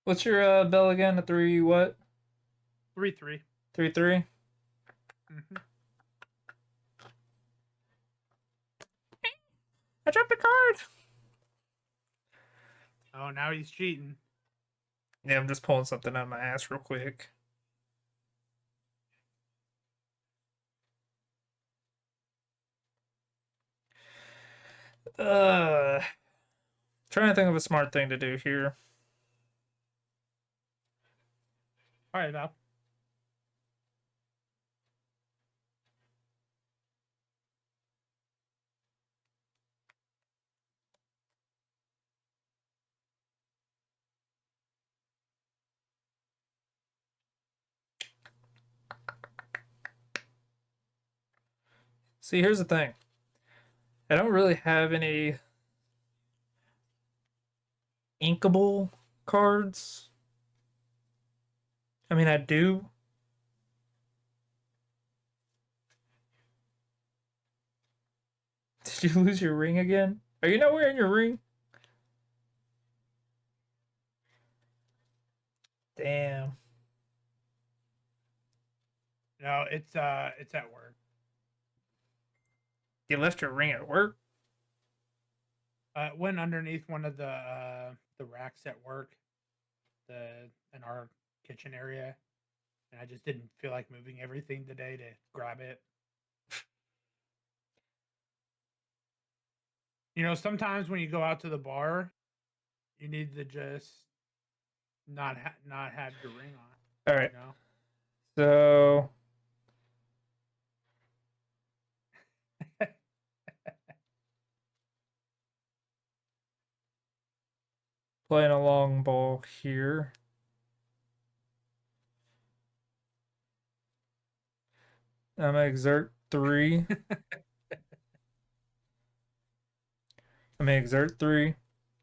What's your bell again? A three what? 3-3. 3-3. Mm-hmm. I dropped a card. Oh, now he's cheating. Yeah, I'm just pulling something out of my ass real quick. Uh, trying to think of a smart thing to do here. All right, Val. See, here's the thing. I don't really have any inkable cards. I mean, I do. Did you lose your ring again? Are you not wearing your ring? Damn. No, it's at work. You left your ring at work? It went underneath one of the racks at work, in our kitchen area, and I just didn't feel like moving everything today to grab it. You know, sometimes when you go out to the bar, you need to just not have your ring on. All right. You know. So, playing a long ball here. I'm gonna exert 3. I'm gonna exert 3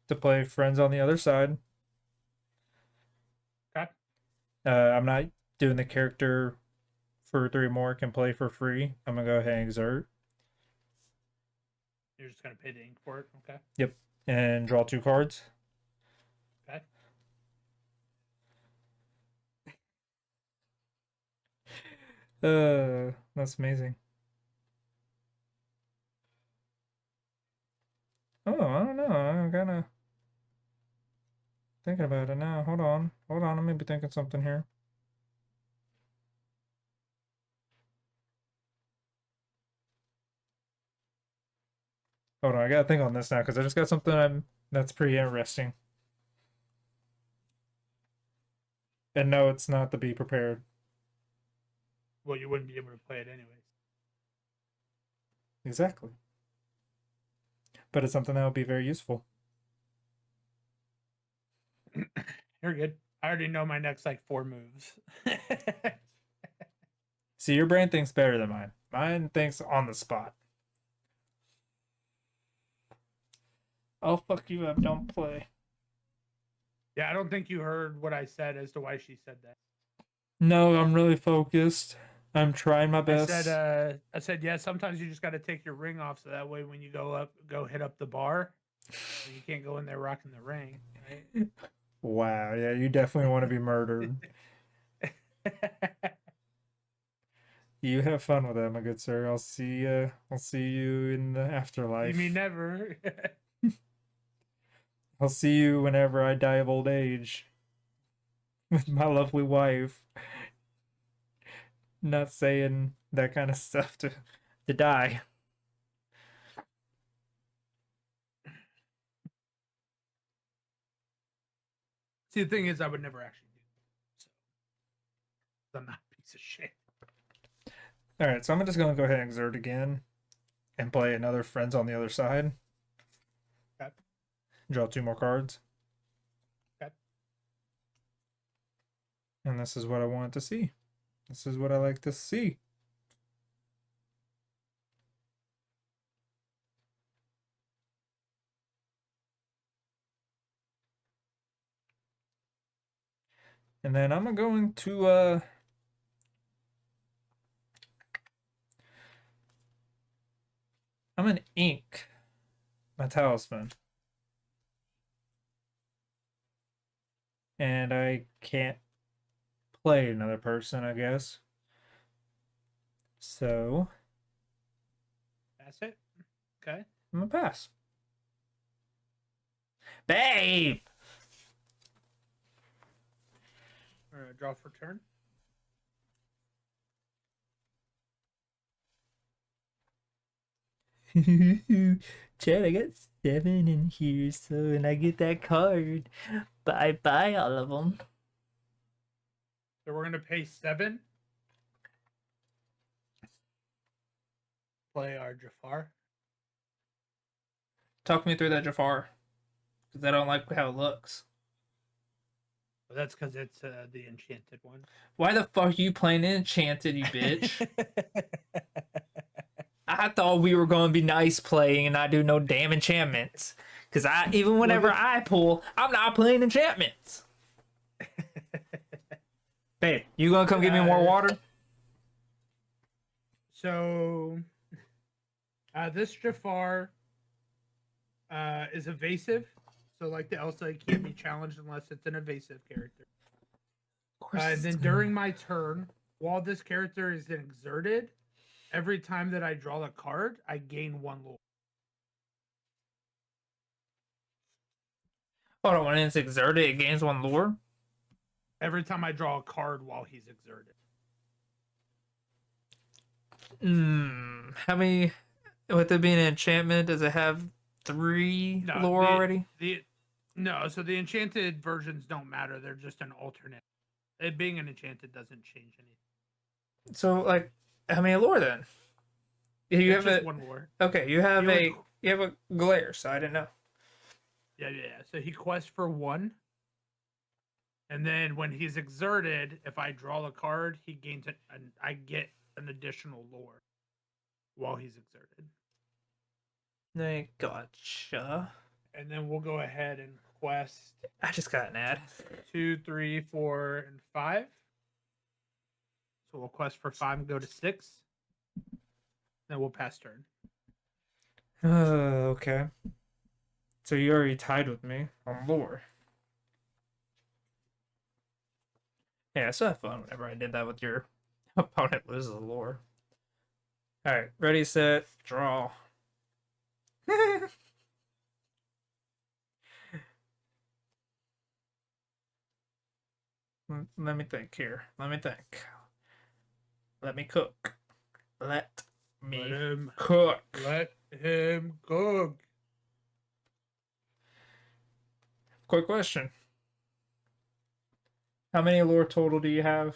to play friends on the other side. Okay. I'm not doing the character for 3 more. Can play for free. I'm gonna go ahead and exert. You're just gonna pay the ink for it. Okay. Yep. And draw 2 cards. Okay. That's amazing. Oh, I don't know. I'm kind of thinking about it now. Hold on. Hold on. I may be thinking something here. Hold on. I gotta think on this now because I just got something that's pretty interesting. And no, it's not to be prepared. Well, you wouldn't be able to play it anyways. Exactly. But it's something that would be very useful. You're good. I already know my next like 4 moves. See, your brain thinks better than mine. Mine thinks on the spot. I'll fuck you up. Don't play. Yeah, I don't think you heard what I said as to why she said that. No, I'm really focused. I'm trying my best. I said, yeah, sometimes you just got to take your ring off so that way when you go hit up the bar, you can't go in there rocking the ring, right? Wow, yeah, you definitely want to be murdered. You have fun with that, my good sir. I'll see you in the See me afterlife. never. I'll see you whenever I die of old age with my lovely wife. Not saying that kind of stuff to die. See, the thing is, I would never actually do that. So I'm not a piece of shit. All right, so I'm just gonna go ahead and exert again and play another friends on the other side. Okay. Draw 2 more cards, Okay. and this is what I wanted to see. This is what I like to see. And then I'm going to I'm gonna ink my talisman. And I can't play another person, I guess. So That's it. Okay. I'm gonna pass. Babe! Draw for turn. Chad, I got 7 in here, so when I get that card, bye bye, all of them. So we're gonna pay 7. Play our Jafar. Talk me through that Jafar, because I don't like how it looks. Well, that's because it's the enchanted one. Why the fuck are you playing Enchanted, you bitch? I thought we were going to be nice playing and not do no damn enchantments. Because even Well, whenever this... I pull, I'm not playing enchantments. Babe, you gonna come give me more water? So this Jafar is evasive. So like the Elsa, it can't be challenged unless it's an evasive character. Of course. And then during my turn, while this character is exerted, every time that I draw a card, I gain 1 lore. Hold on, when it's exerted, it gains 1 lore? Every time I draw a card while he's exerted. How many, with it being an enchantment, does it have 3 No, lore already? No, so the enchanted versions don't matter. They're just an alternate. It being an enchanted doesn't change anything. So, like, how many lore then? You It's have just a, 1 lore. okay, you have a glare, so I didn't know. Yeah. So he quests for 1. And then when he's exerted, if I draw a card, he gains it, and I get an additional lore while he's exerted. I gotcha. And then we'll go ahead and quest. I just got an ad. 2, 3, 4, and 5. So we'll quest for 5 and go to 6. Then we'll pass turn. Okay. So you already tied with me on lore. Yeah, I still have fun whenever I did that with your opponent loses a lore. Alright, ready, set, draw. Let me think here. Let me think. Let me cook. Let me cook. Let him cook. Quick question. How many lore total do you have?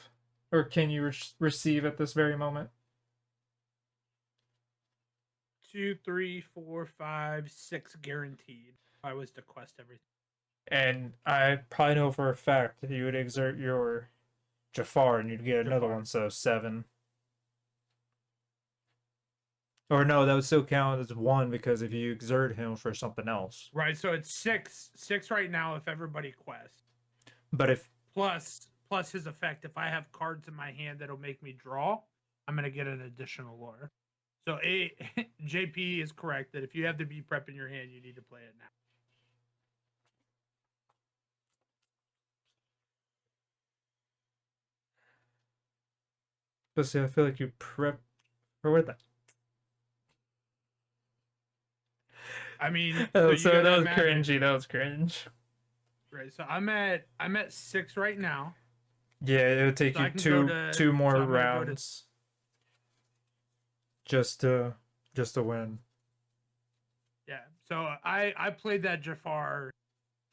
Or can you receive at this very moment? 2, 3, 4, 5, 6 guaranteed. If I was to quest everything. And I probably know for a fact that you would exert your Jafar and you'd get another Jafar. one, so 7. Or no, that would still count as 1 because if you exert him for something else. Right, so it's 6. 6 right now if everybody quests. But if plus his effect, if I have cards in my hand that'll make me draw, I'm gonna get an additional lore. So JP is correct that if you have the B prep in your hand, you need to play it now. Especially, I feel like you prep for what that. I mean, so Oh, you so got that to was imagine, cringy. That was cringe. right? So I'm at 6 right now. Yeah, it would take So you I can go to two more so I'm gonna go to rounds just to win. yeah. So I played that Jafar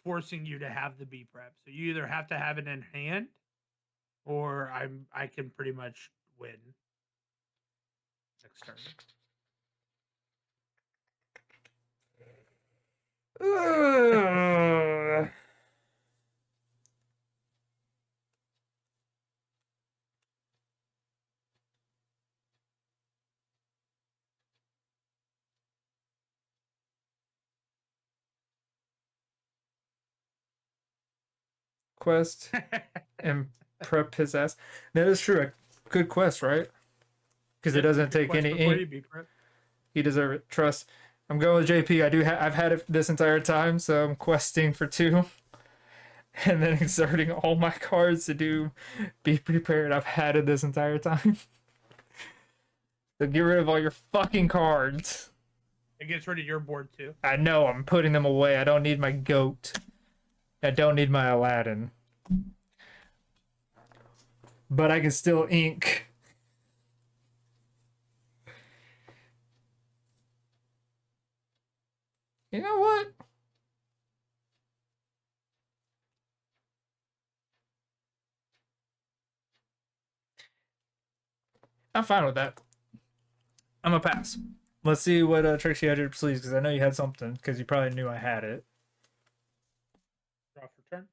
forcing you to have the B prep. So you either have to have it in hand or I can pretty much win next turn. Ugh. Quest and prep his ass. That is true. Good quest, right? Because it Yep, doesn't good take quest before any. you B prep. He deserve it. Trust. I'm going with JP. I do. I've had it this entire time, so I'm questing for 2, and then exerting all my cards to do. Be prepared. I've had it this entire time. So get rid of all your fucking cards. It gets rid of your board too. I know. I'm putting them away. I don't need my goat. I don't need my Aladdin. But I can still ink. You know what? I'm fine with that. I'm gonna pass. Let's see what tricks you had your sleeves, because I know you had something, because you probably knew I had it. Draw for turn.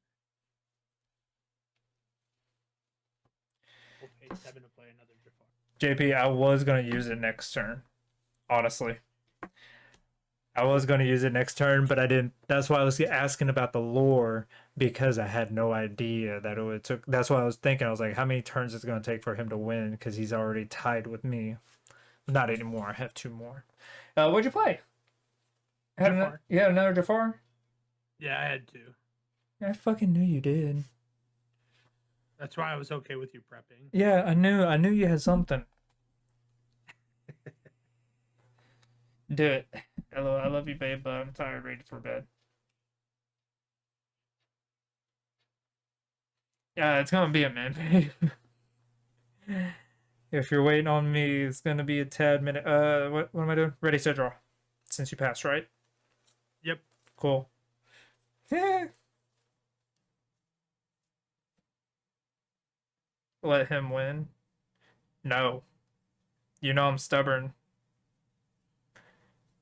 We'll pay 7 to play another Jafar. JP, I was gonna use it next turn. Honestly, I was gonna use it next turn, but I didn't. That's why I was asking about the lore, because I had no idea that it would took. That's why I was thinking. I was like, how many turns is it gonna take for him to win? Because he's already tied with me. Not anymore. I have 2 more. What'd you play? Jafar. You had another Jafar? Yeah, I had 2. I fucking knew you did. That's why I was okay with you prepping. Yeah, I knew. I knew you had something. Do it. Hello, I love you, babe, but I'm tired, ready for bed. Yeah, it's gonna be a minute, babe. If you're waiting on me, it's gonna be a tad minute. What am I doing? Ready, set, draw. Since you passed, right? Yep. Cool. Yeah. Let him win. No. You know I'm stubborn.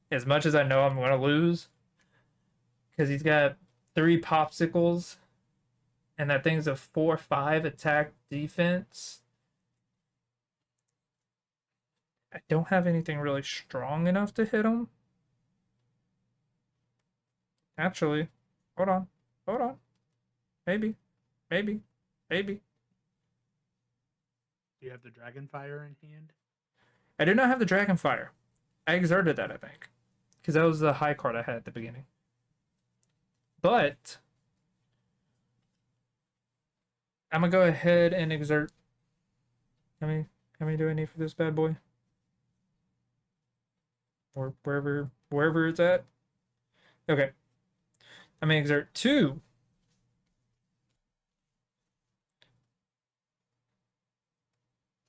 As much as I know I'm gonna lose, because he's got 3 popsicles, and that thing's a 4/5 attack defense. I don't have anything really strong enough to hit him. Actually, hold on, hold on. Maybe, maybe, maybe. Do you have the Dragonfire in hand? I do not have the Dragonfire. I exerted that, I think, because that was the high card I had at the beginning. But I'm gonna go ahead and exert. How many do I need for this bad boy? Or wherever it's at. Okay, I'm gonna exert 2.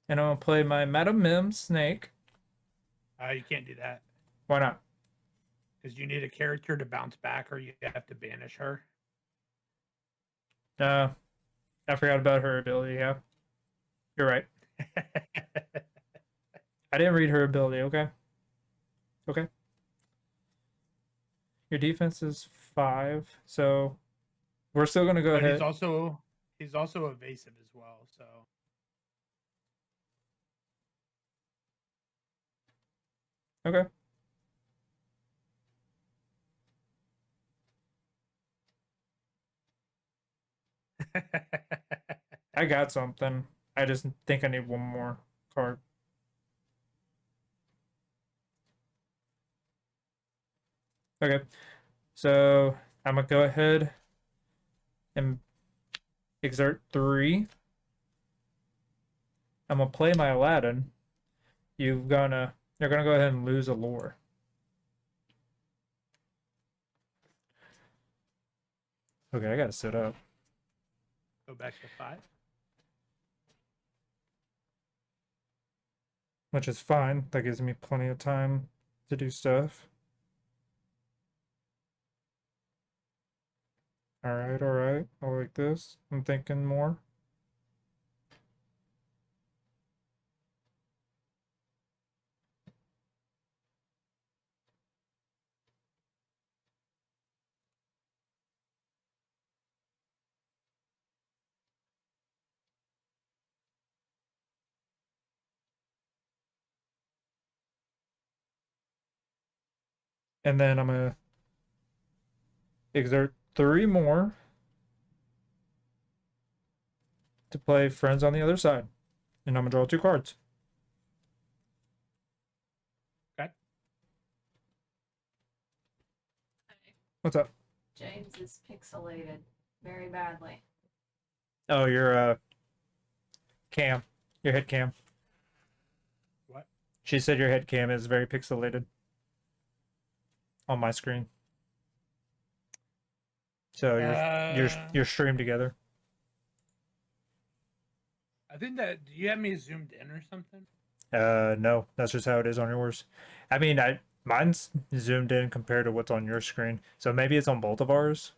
And I'm gonna play my Madam Mim snake. You can't do that Why not? because you need a character to bounce back, or you have to banish her. Uh, I forgot about her ability. Yeah, you're right. I didn't read her ability. Okay. Okay. Your defense is 5, so we're still gonna go But ahead. he's also evasive as well. So Okay. I got something. I just think I need one more card. Okay. So I'm gonna go ahead and exert 3. I'm gonna play my Aladdin. You're gonna go ahead and lose a lore. Okay, I gotta sit up, Go back to 5. which is fine. That gives me plenty of time to do stuff. All right, all right. I like this. I'm thinking more. And then I'm gonna exert 3 more to play friends on the other side. And I'm gonna draw 2 cards. Okay. What's up? James is pixelated very badly. Oh, your cam. Your head cam. What? She said your head cam is very pixelated on my screen. So you're streamed together. I think that. Do you have me zoomed in or something? No, that's just how it is on yours. I mean, mine's zoomed in compared to what's on your screen. So maybe it's on both of ours.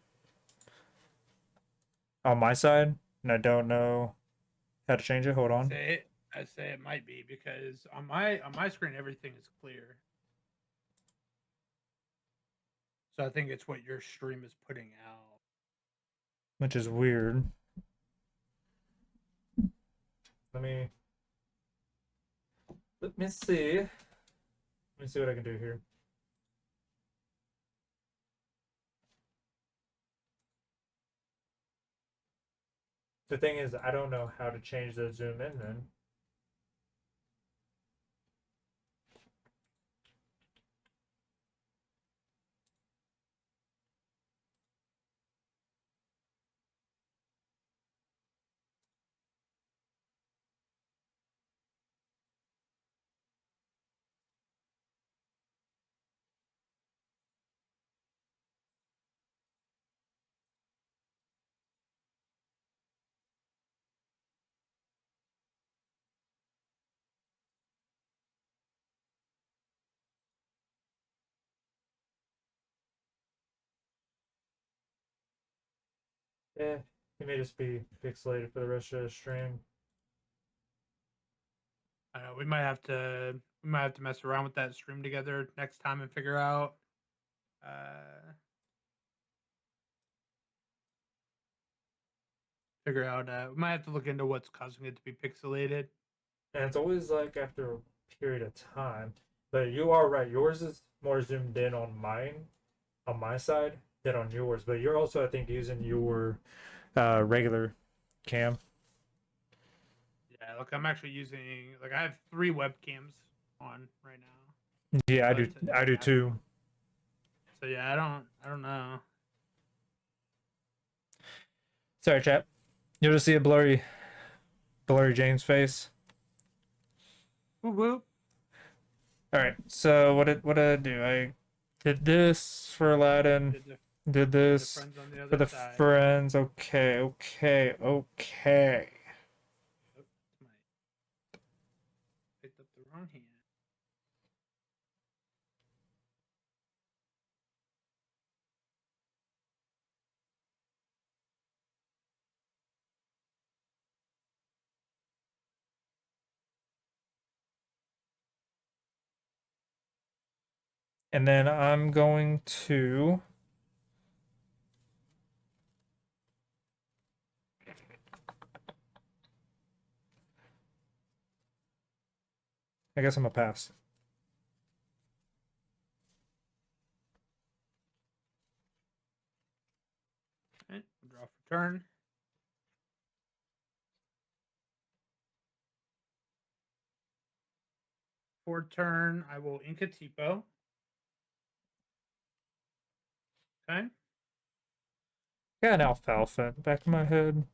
On my side, and I don't know how to change it. Hold on. I say it might be because on my screen everything is clear. So I think it's what your stream is putting out. Which is weird. Let me see. Let me see what I can do here. The thing is, I don't know how to change the zoom in then. Yeah, it may just be pixelated for the rest of the stream. I know we might have to mess around with that stream together next time and figure out we might have to look into what's causing it to be pixelated. And it's always like after a period of time. But you are right. Yours is more zoomed in on my side, than on yours. But you're also, I think, using your regular cam. Yeah, look, I'm actually using I have 3 webcams on right now. Yeah, But, I do too. So yeah, I don't know. Sorry, chap. You'll just see a blurry James face. Whoop whoop. All right. So what did I do? I did this for Aladdin. Did The this friends on the for other the side. friends. Okay. Oh, picked up the wrong hand. And then I'm going to. I guess I'm gonna pass. Okay, draw for turn. For turn, I will ink a Tipo. Okay. Got an alfalfa in the back of my head.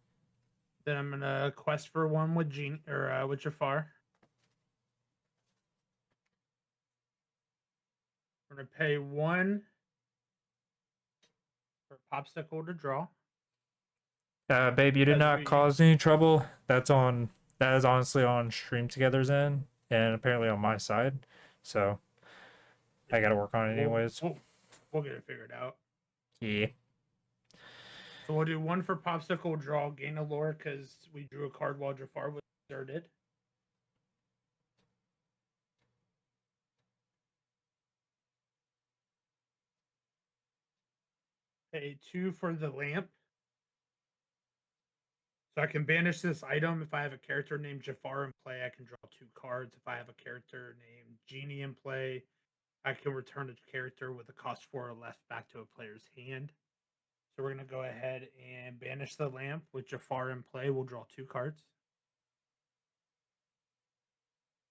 Then I'm gonna quest for one with with Jafar. We're gonna pay 1 for Popsicle to draw. Babe, you did As not we cause any trouble. That is honestly on Stream Together's end and apparently on my side. So I gotta work on it we'll, anyways. we'll, we'll get it figured out. Yeah. So we'll do 1 for Popsicle draw, gain a lore because we drew a card while Jafar was deserted. Pay 2 for the lamp. So I can banish this item if I have a character named Jafar in play. I can draw 2 cards. If I have a character named Genie in play, I can return a character with a cost 4 or less back to a player's hand. So we're going to go ahead and banish the lamp with Jafar in play. We'll draw 2 cards.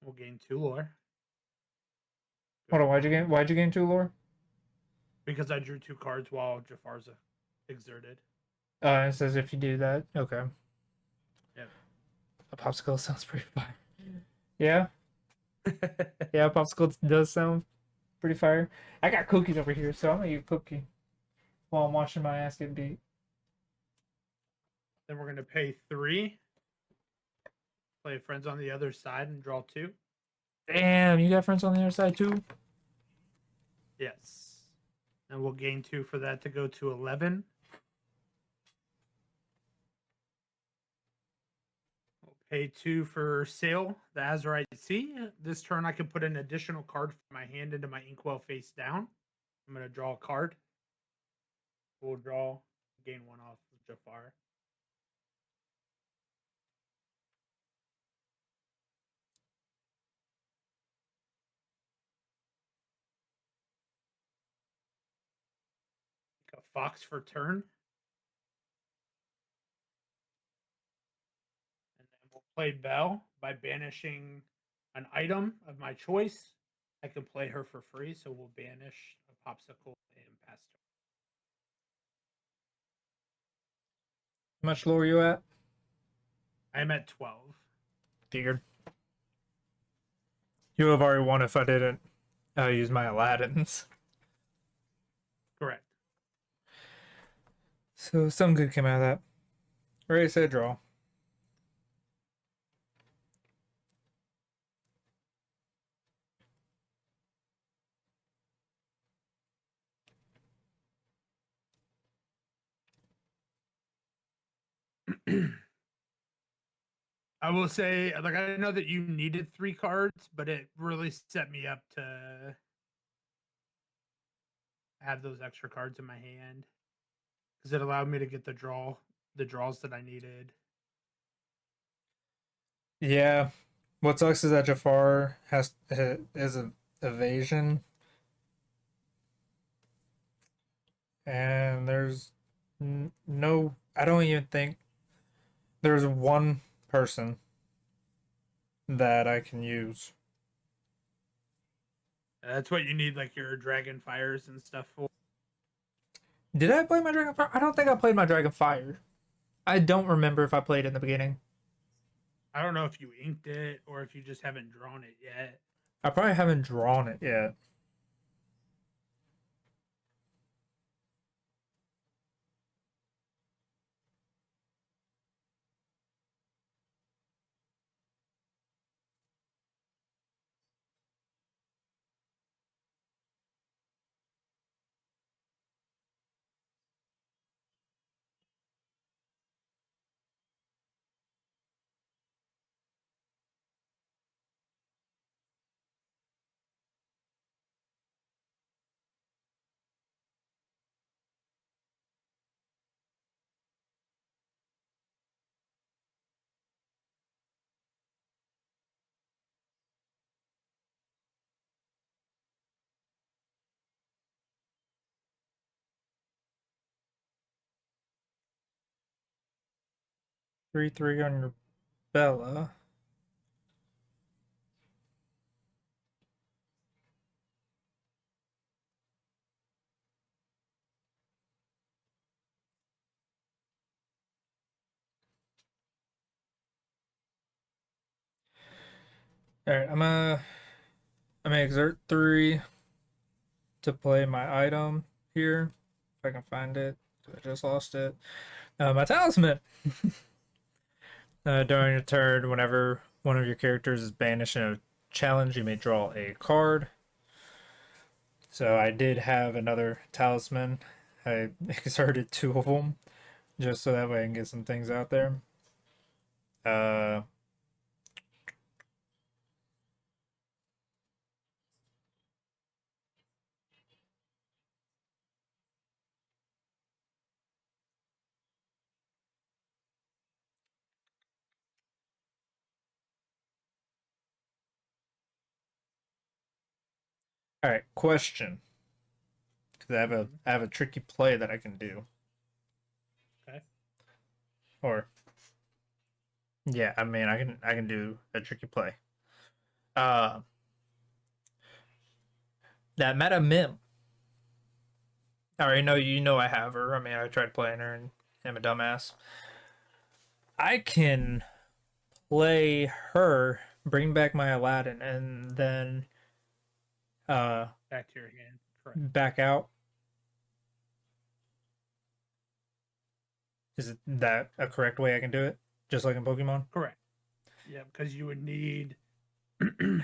We'll gain 2 lore. Hold on, why'd you gain 2 lore? Because I drew 2 cards while Jafar's exerted. It says if you do that. Okay. Yep. A popsicle sounds pretty fire. Yeah. Yeah, popsicle does sound pretty fire. I got cookies over here, so I'm gonna eat a cookie while I'm watching my ass get beat. Then we're going to pay 3. Play friends on the other side and draw 2. Damn, you got friends on the other side too? Yes. And we'll gain 2 for that to go to 11. We'll pay 2 for Sail, the Azurite Sea. This turn I can put an additional card from my hand into my Inkwell face down. I'm going to draw a card. We'll draw, gain 1 off of Jafar. A Fox for turn. And then we'll play Belle by banishing an item of my choice. I can play her for free, so we'll banish a Popsicle and pass turn. How much lower you at? I'm at 12. Figured. You would have already won if I didn't use my Aladdins. Correct. So some good came out of that. Ready, set, draw. I will say, like, I know that you needed 3 cards, but it really set me up to have those extra cards in my hand because it allowed me to get the draws that I needed. Yeah. What sucks is that Jafar is a evasion, and there's no. I don't even think there's one person that I can use. That's what you need, like your Dragon Fires and stuff for. Did I play my Dragon Fire? I don't think I played my Dragon Fire. I don't remember if I played in the beginning. I don't know if you inked it or if you just haven't drawn it yet. I probably haven't drawn it yet. Three on your Bella. All right, I'm gonna exert 3 to play my item here. If I can find it, I just lost it. My talisman. During your turn, whenever one of your characters is banished in a challenge, you may draw a card. So I did have another talisman. I exerted 2 of them just so that way I can get some things out there. Uh, all right, question. Because I have a tricky play that I can do. Okay. Or yeah, I mean I can do a tricky play. Uh, that meta mim. I already know you know I have her. I mean I tried playing her and I'm a dumbass. I can play her, bring back my Aladdin, and then Back to your hand. Correct. back out. Is that a correct way I can do it? Just like in Pokemon? Correct. Yeah, because you would need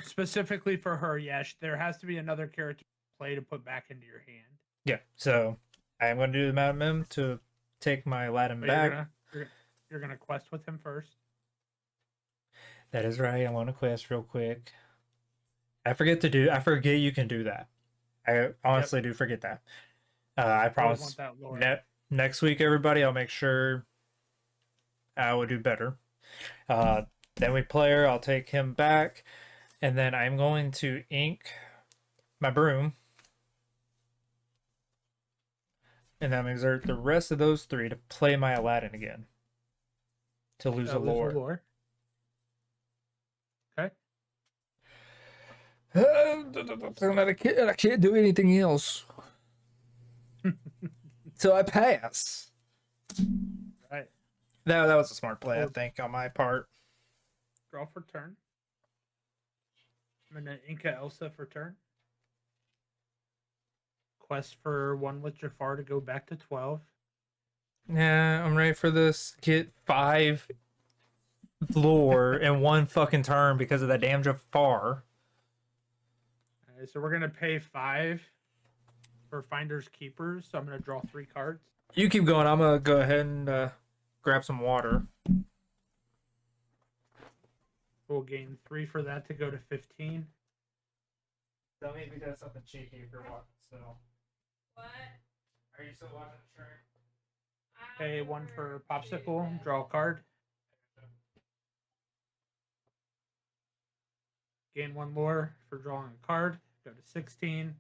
specifically for her. Yes, there has to be another character play to put back into your hand. Yeah. So I am going to do the Madam Mim to take my Aladdin But back. you're gonna quest with him first. That is right. I'm on a quest real quick. I forget you can do that. I honestly do forget that. I Always promise want that lore. next week, everybody, I'll make sure I will do better. Then we play her. I'll take him back. And then I'm going to ink my broom. And then I'm going to exert the rest of those 3 to play my Aladdin again. To lose a lore. Okay. I can't do anything else. So I pass. Right. That was a smart play, I think, on my part. Draw for turn. I'm gonna Inca Elsa for turn. Quest for 1 with Jafar to go back to 12. Yeah, I'm ready for this. Get 5 lore in 1 fucking turn because of that damn Jafar. So we're gonna pay 5 for Finders Keepers. So I'm gonna draw 3 cards. You keep going. I'm gonna go ahead and grab some water. We'll gain 3 for that to go to 15. Tell me if he does something cheeky if you're watching still. What? Are you still watching the stream? Pay 1 for Popsicle. Draw a card. Gain 1 lore for drawing a card. Go to 16.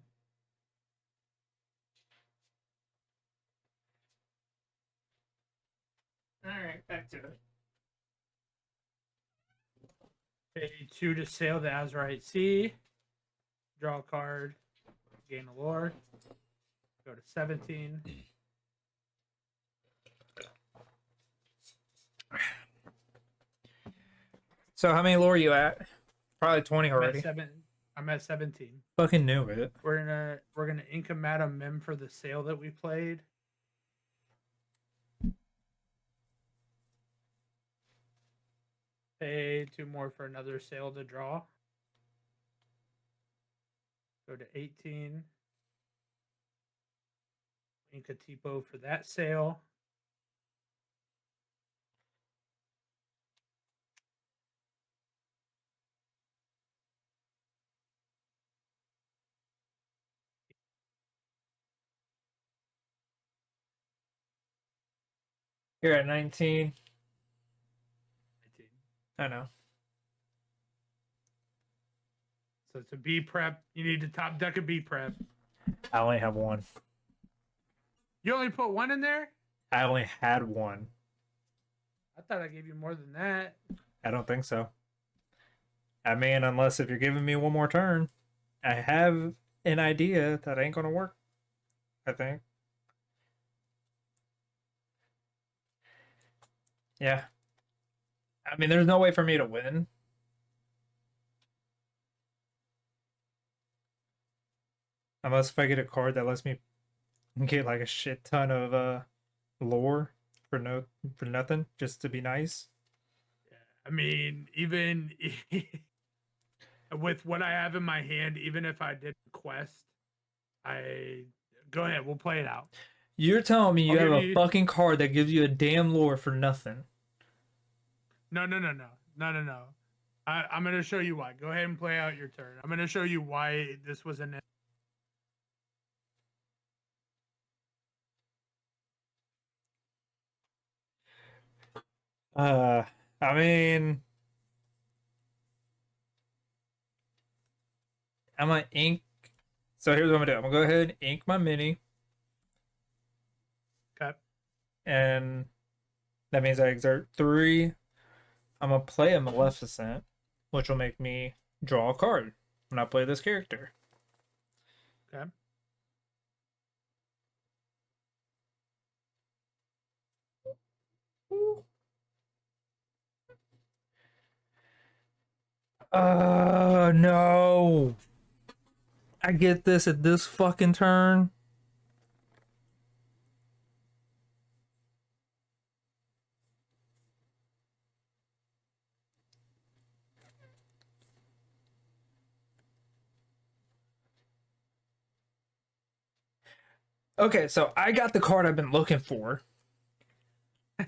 Alright, back to it. Pay 2 to sail the Azurite Sea. Draw a card. Gain a lore. Go to 17. So how many lore are you at? Probably 20 already. I'm at 17. Fucking knew it. We're gonna Inca Madam Mim for the sale that we played. Pay 2 more for another sale to draw. Go to 18. Inca Tipo for that sale. You're at 19. 19. I know. So it's a B prep. You need to top deck a B prep. I only have 1. You only put 1 in there? I only had 1. I thought I gave you more than that. I don't think so. I mean, unless if you're giving me 1 more turn, I have an idea that ain't gonna work. I think. Yeah. I mean, there's no way for me to win. Unless if I get a card that lets me get like a shit ton of lore for nothing, just to be nice. I mean, even with what I have in my hand, even if I did quest, I go ahead. We'll play it out. You're telling me I'll you have give a you fucking card that gives you a damn lore for nothing. no. I'm gonna show you why. Go ahead and play out your turn. I'm gonna show you why this was an. Uh, I mean, I'm gonna ink. So here's what I'm gonna do. I'm gonna go ahead and ink my mini, Okay. and that means I exert 3. I'm gonna play a Maleficent, which will make me draw a card when I play this character. Okay. No. I get this at this fucking turn. Okay, so I got the card I've been looking for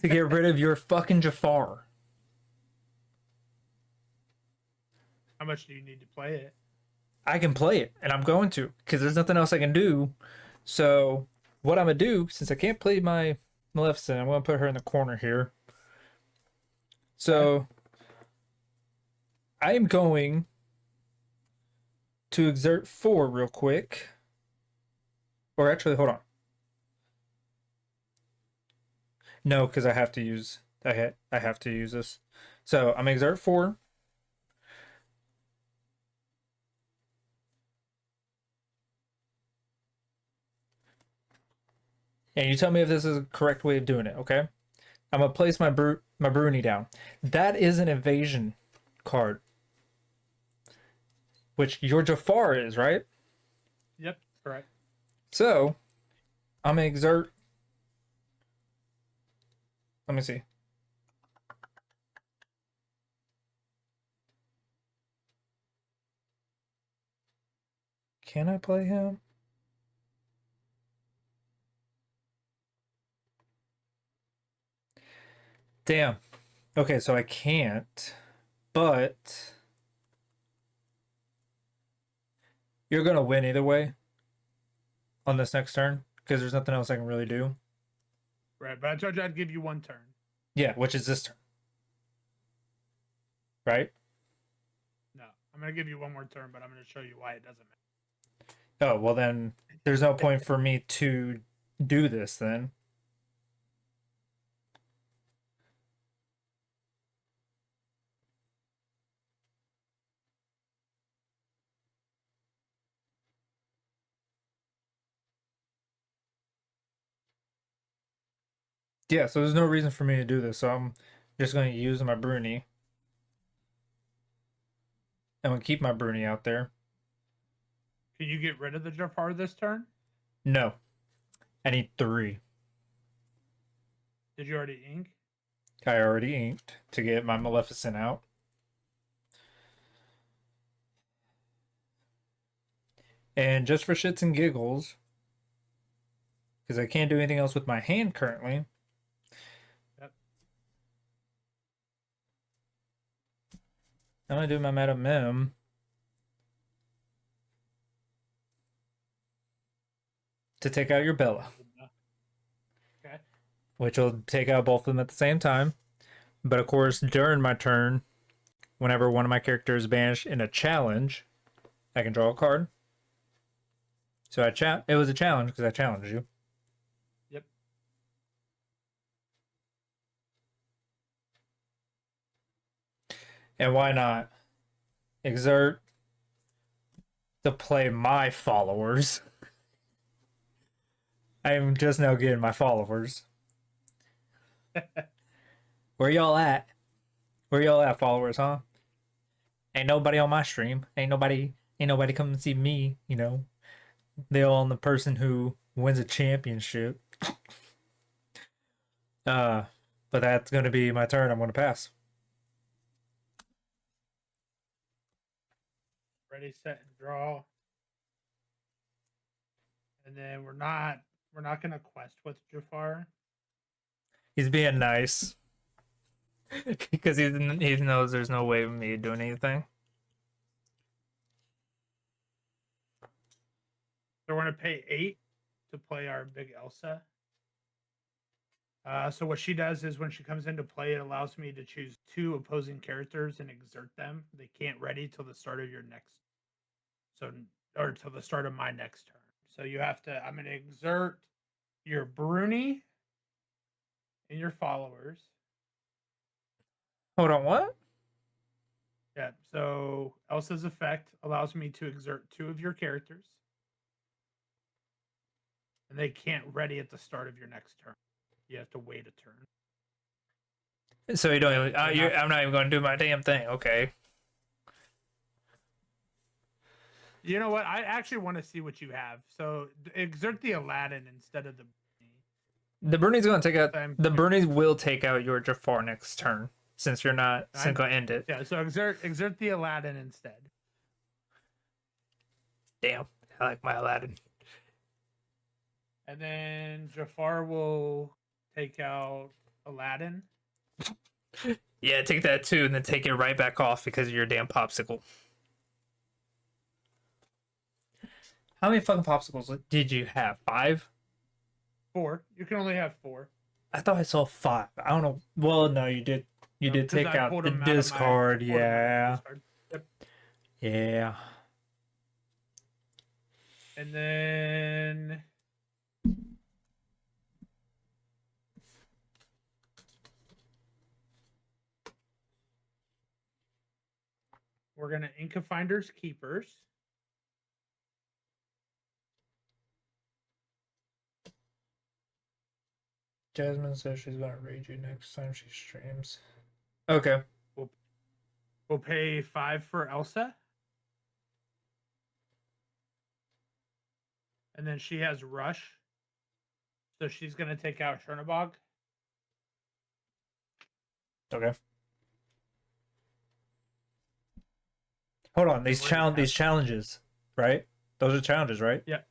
to get rid of your fucking Jafar. How much do you need to play it? I can play it, and I'm going to, because there's nothing else I can do. So, what I'm gonna do, since I can't play my Maleficent, I'm gonna put her in the corner here. So, I am going to exert 4 real quick. Or actually, hold on. No, because I have to use I have to use this. So I'm gonna exert 4. And you tell me if this is a correct way of doing it, okay? I'm gonna place my Bruni down. That is an evasion card. Which your Jafar is, right? Yep. Correct. So I'm gonna exert. Let me see. Can I play him? Damn. Okay, so I can't. But you're gonna win either way on this next turn because there's nothing else I can really do. Right. But I told you I'd give you one turn. Yeah, which is this turn. Right? No, I'm gonna give you one more turn, but I'm gonna show you why it doesn't matter. Oh, well then there's no point for me to do this then. Yeah, so there's no reason for me to do this. So I'm just going to use my Bruni. I'm going to keep my Bruni out there. Can you get rid of the Jafar this turn? No. I need 3. Did you already ink? I already inked to get my Maleficent out. And just for shits and giggles, because I can't do anything else with my hand currently. Yep. I'm going to do my Madam Mim. To take out your Bella. Okay. Which will take out both of them at the same time. But of course, during my turn, whenever one of my characters is banished in a challenge, I can draw a card. So it was a challenge because I challenged you. Yep. And why not exert to play my followers? I'm just now getting my followers. Where y'all at? Where y'all at, followers, huh? Ain't nobody on my stream. Ain't nobody come and see me, they all on the person who wins a championship. Uh, but that's gonna be my turn. I'm gonna pass. Ready, set, and draw. And then we're not gonna quest with Jafar. He's being nice because he knows there's no way of me doing anything. So we're gonna pay 8 to play our big Elsa. So what she does is when she comes into play, it allows me to choose 2 opposing characters and exert them. They can't ready till the start of your next, so or till the start of my next turn. So you have to. I'm gonna exert your Bruni and your followers. Hold on, what? Yeah. So Elsa's effect allows me to exert 2 of your characters, and they can't ready at the start of your next turn. You have to wait a turn. So you don't even, They're not- I'm not even gonna do my damn thing. Okay. You know what? I actually want to see what you have. So exert the Aladdin instead of the. The Bruni's gonna take out. I'm The curious. Bruni's will take out your Jafar next turn since you're not. I- Since gonna end it. Yeah. So exert the Aladdin instead. Damn, I like my Aladdin. And then Jafar will take out Aladdin. Yeah, take that too, and then take it right back off because of your damn popsicle. How many fucking popsicles did you have? 5? 4. You can only have 4. I thought I saw 5. I don't know. Well, no, you did. You did Because take I out pulled the 'em out of my- discard. pulled 'em out of my Yeah. discard. Yep. Yeah. And then we're gonna Inca Finders Keepers. Jasmine says she's gonna raid you next time she streams. Okay. We'll pay 5 for Elsa. And then she has Rush. So she's gonna take out Chernobog. Okay. Hold on. These challenges, right? Those are challenges, right? Yeah.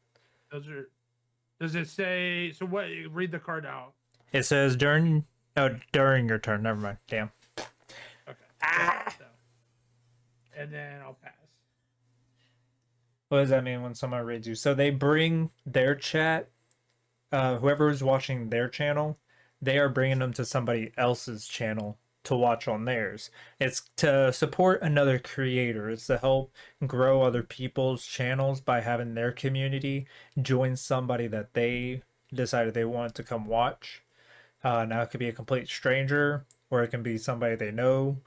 Those are. Does it say? So what? Read the card out. It says during. Oh, during your turn. Never mind. Damn. Okay. So, and then I'll pass. What does that mean when someone raids you? So they bring their chat, whoever is watching their channel, they are bringing them to somebody else's channel to watch on theirs. It's to support another creator. It's to help grow other people's channels by having their community join somebody that they decided they wanted to come watch. Now it could be a complete stranger or it can be somebody they know.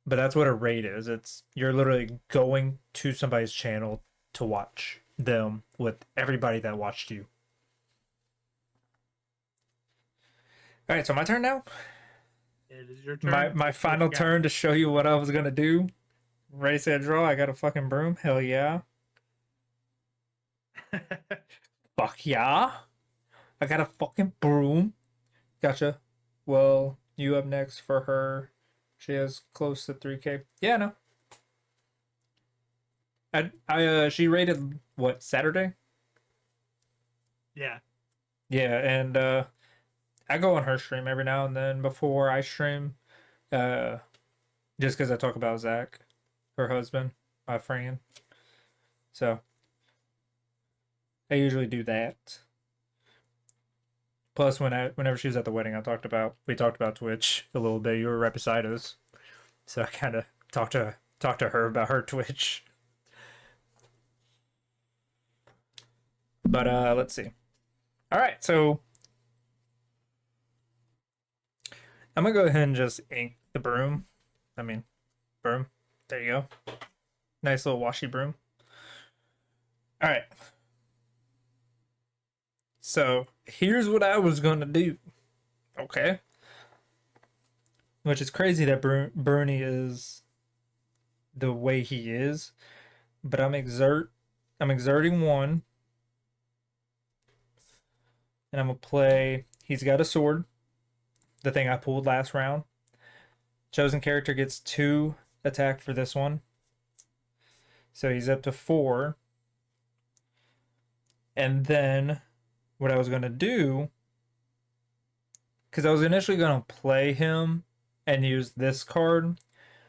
But that's what a raid is. It's you're literally going to somebody's channel to watch them with everybody that watched you. All right, so my turn now. It is your turn. My final turn to show you what I was gonna do. Ready, set, draw. I got a fucking broom. Hell yeah. Fuck yeah. I got a fucking broom. Gotcha. Well, you up next for her. She has close to 3K. Yeah, no. She rated what, Saturday? Yeah. Yeah, and I go on her stream every now and then before I stream. Just because I talk about Zach, her husband, my friend. So I usually do that. Plus, whenever she was at the wedding, we talked about Twitch a little bit. You were right beside us, so I kind of talked to her about her Twitch. But let's see. All right, so I'm gonna go ahead and just ink the broom. I mean, broom. There you go. Nice little washy broom. All right. So here's what I was gonna do. Okay. Which is crazy that Bernie is the way he is, but I'm exert I'm exerting 1, and I'm gonna play. He's got a sword, the thing I pulled last round. Chosen character gets 2 attack for this one, so he's up to 4. And then what I was gonna do, because I was initially gonna play him and use this card,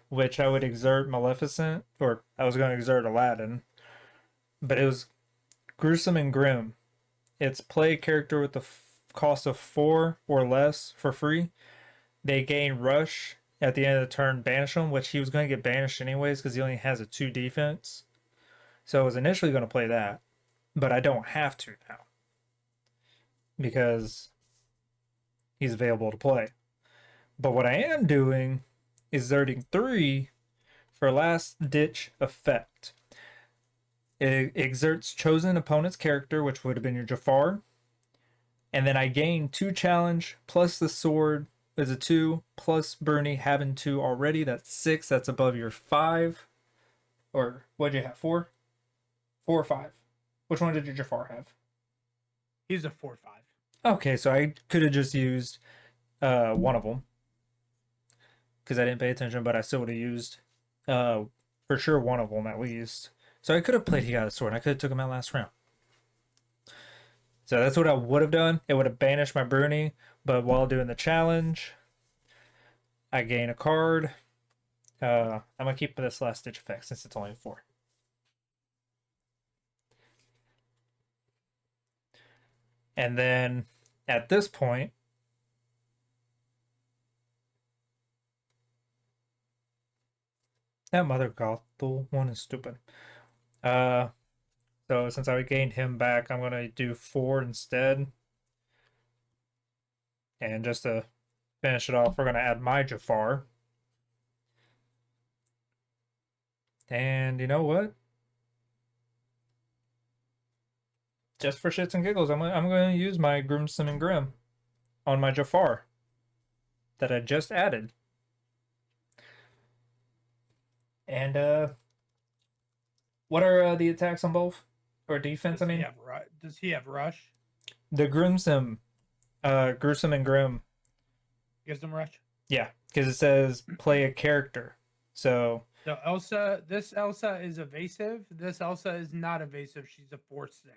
which I would exert Maleficent, or I was gonna exert Aladdin, but it was Gruesome and Grim. It's play a character with the cost of 4 or less for free. They gain Rush at the end of the turn, banish him, which he was going to get banished anyways because he only has a 2 defense. So I was initially going to play that, but I don't have to now because he's available to play. But what I am doing is exerting 3 for last ditch effect. It exerts chosen opponent's character, which would have been your Jafar. And then I gain 2 challenge plus the sword is a 2 plus Bernie having 2 already. That's 6. That's above your 5. Or what'd you have? 4? 4 or 5? Which one did your Jafar have? He's a 4/5. Okay, so I could have just used one of them because I didn't pay attention, but I still would have used for sure one of them at least. So I could have played he got a sword. I could have took him out last round. So that's what I would have done. It would have banished my Bruni, but while doing the challenge, I gain a card. I'm gonna keep this last ditch effect since it's only 4. And then at this point, that Mother Gothel one is stupid. So since I gained him back, I'm gonna do 4 instead. And just to finish it off, we're gonna add my Jafar. And you know what? Just for shits and giggles, I'm going to use my Gruesome and Grim on my Jafar that I just added. And what are the attacks on both? Or defense, I mean? Does he have Rush? The Gruesome and Grim. Gives him Rush? Yeah, because it says play a character. So this Elsa is evasive. This Elsa is not evasive. She's a 4/6.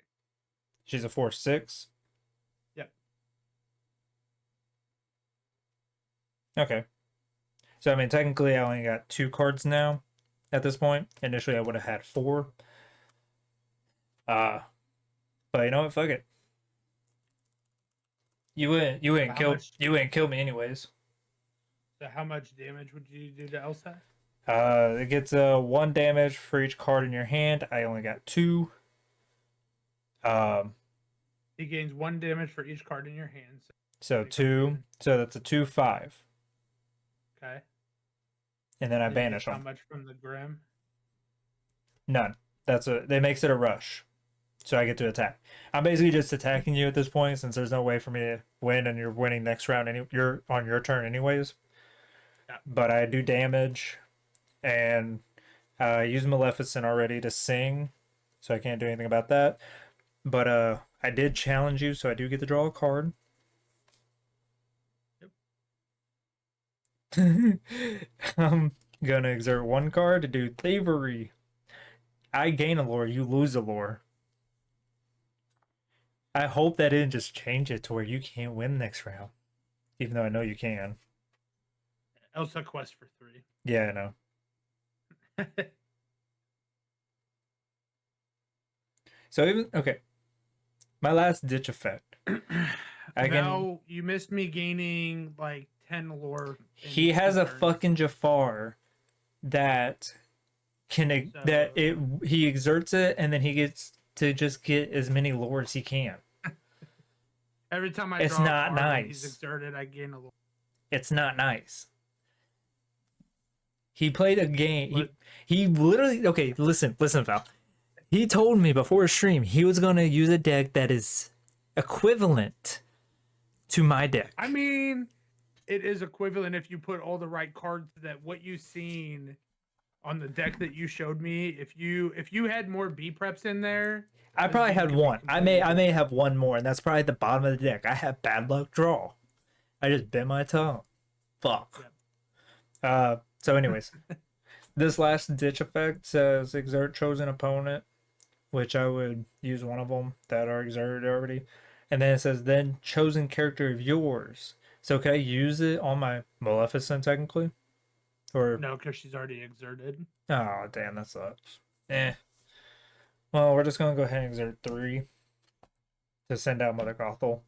she's a 4/6. Yep. Okay. So I mean, technically, I only got 2 cards now. At this point, initially I would have had 4. But you know what? Fuck it. You wouldn't kill me anyways. So how much damage would you do to Elsa? It gets 1 damage for each card in your hand. I only got 2. He gains 1 damage for each card in your hand. So 2. So that's a 2/5. Okay. And then I Did you banish get them. How much from the Grim? None. That makes it a rush. So I get to attack. I'm basically just attacking you at this point since there's no way for me to win and you're winning next round. You're on your turn anyways. Yeah. But I do damage and I use Maleficent already to sing. So I can't do anything about that. But I did challenge you, so I do get to draw a card. Yep. I'm gonna exert 1 card to do thievery. I gain a lore, you lose a lore. I hope that didn't just change it to where you can't win next round. Even though I know you can. Elsa quest for 3. Yeah, I know. So even okay. My last ditch effect. Now you missed me gaining like 10 lore. He has a fucking Jafar that he exerts it and then he gets to just get as many lore as he can. Every time I it's draw not a card nice. He's exerted, I gain a lore. It's not nice. He played a game. He literally listen, Val. He told me before stream he was gonna use a deck that is equivalent to my deck. I mean, it is equivalent if you put all the right cards that what you've seen on the deck that you showed me, if you had more B preps in there, I this probably game had could be one. I completely may have one more, and that's probably at the bottom of the deck. I have bad luck draw. I just bit my tongue. Fuck. So anyways, this last ditch effect says exert chosen opponent, which I would use one of them that are exerted already. And then it says then chosen character of yours. So can I use it on my Maleficent technically? Or No, because she's already exerted. oh damn, that sucks. Eh. Well, we're just gonna go ahead and exert 3 to send out Mother Gothel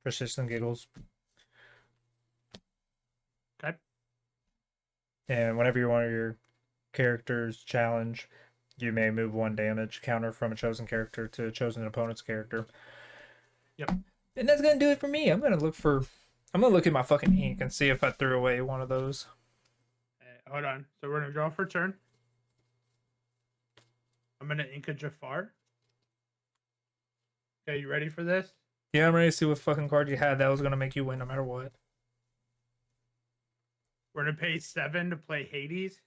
for shits and giggles. Okay. And whenever you want your character's challenge, you may move 1 damage counter from a chosen character to a chosen opponent's character. Yep. And that's gonna do it for me. I'm gonna look at my fucking ink and see if I threw away one of those. Hold on. So we're gonna draw for turn. I'm gonna ink a Jafar. Okay, you ready for this? Yeah, I'm ready to see what fucking card you had that was gonna make you win no matter what. We're gonna pay 7 to play Hades.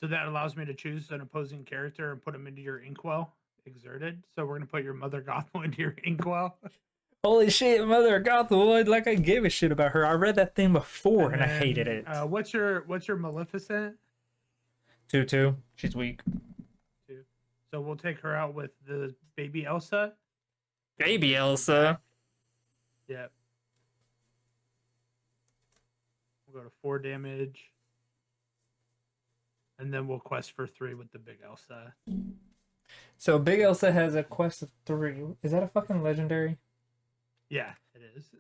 So that allows me to choose an opposing character and put them into your inkwell exerted. So we're gonna put your Mother Gothel into your inkwell. Holy shit, Mother Gothel! Like I gave a shit about her. I read that thing before and I hated it. What's your Maleficent? 2/2. She's weak. So we'll take her out with the baby Elsa. Baby Elsa. Yep. We'll go to 4 damage. And then we'll quest for 3 with the big Elsa. So Big Elsa has a quest of 3. Is that a fucking legendary? Yeah, it is.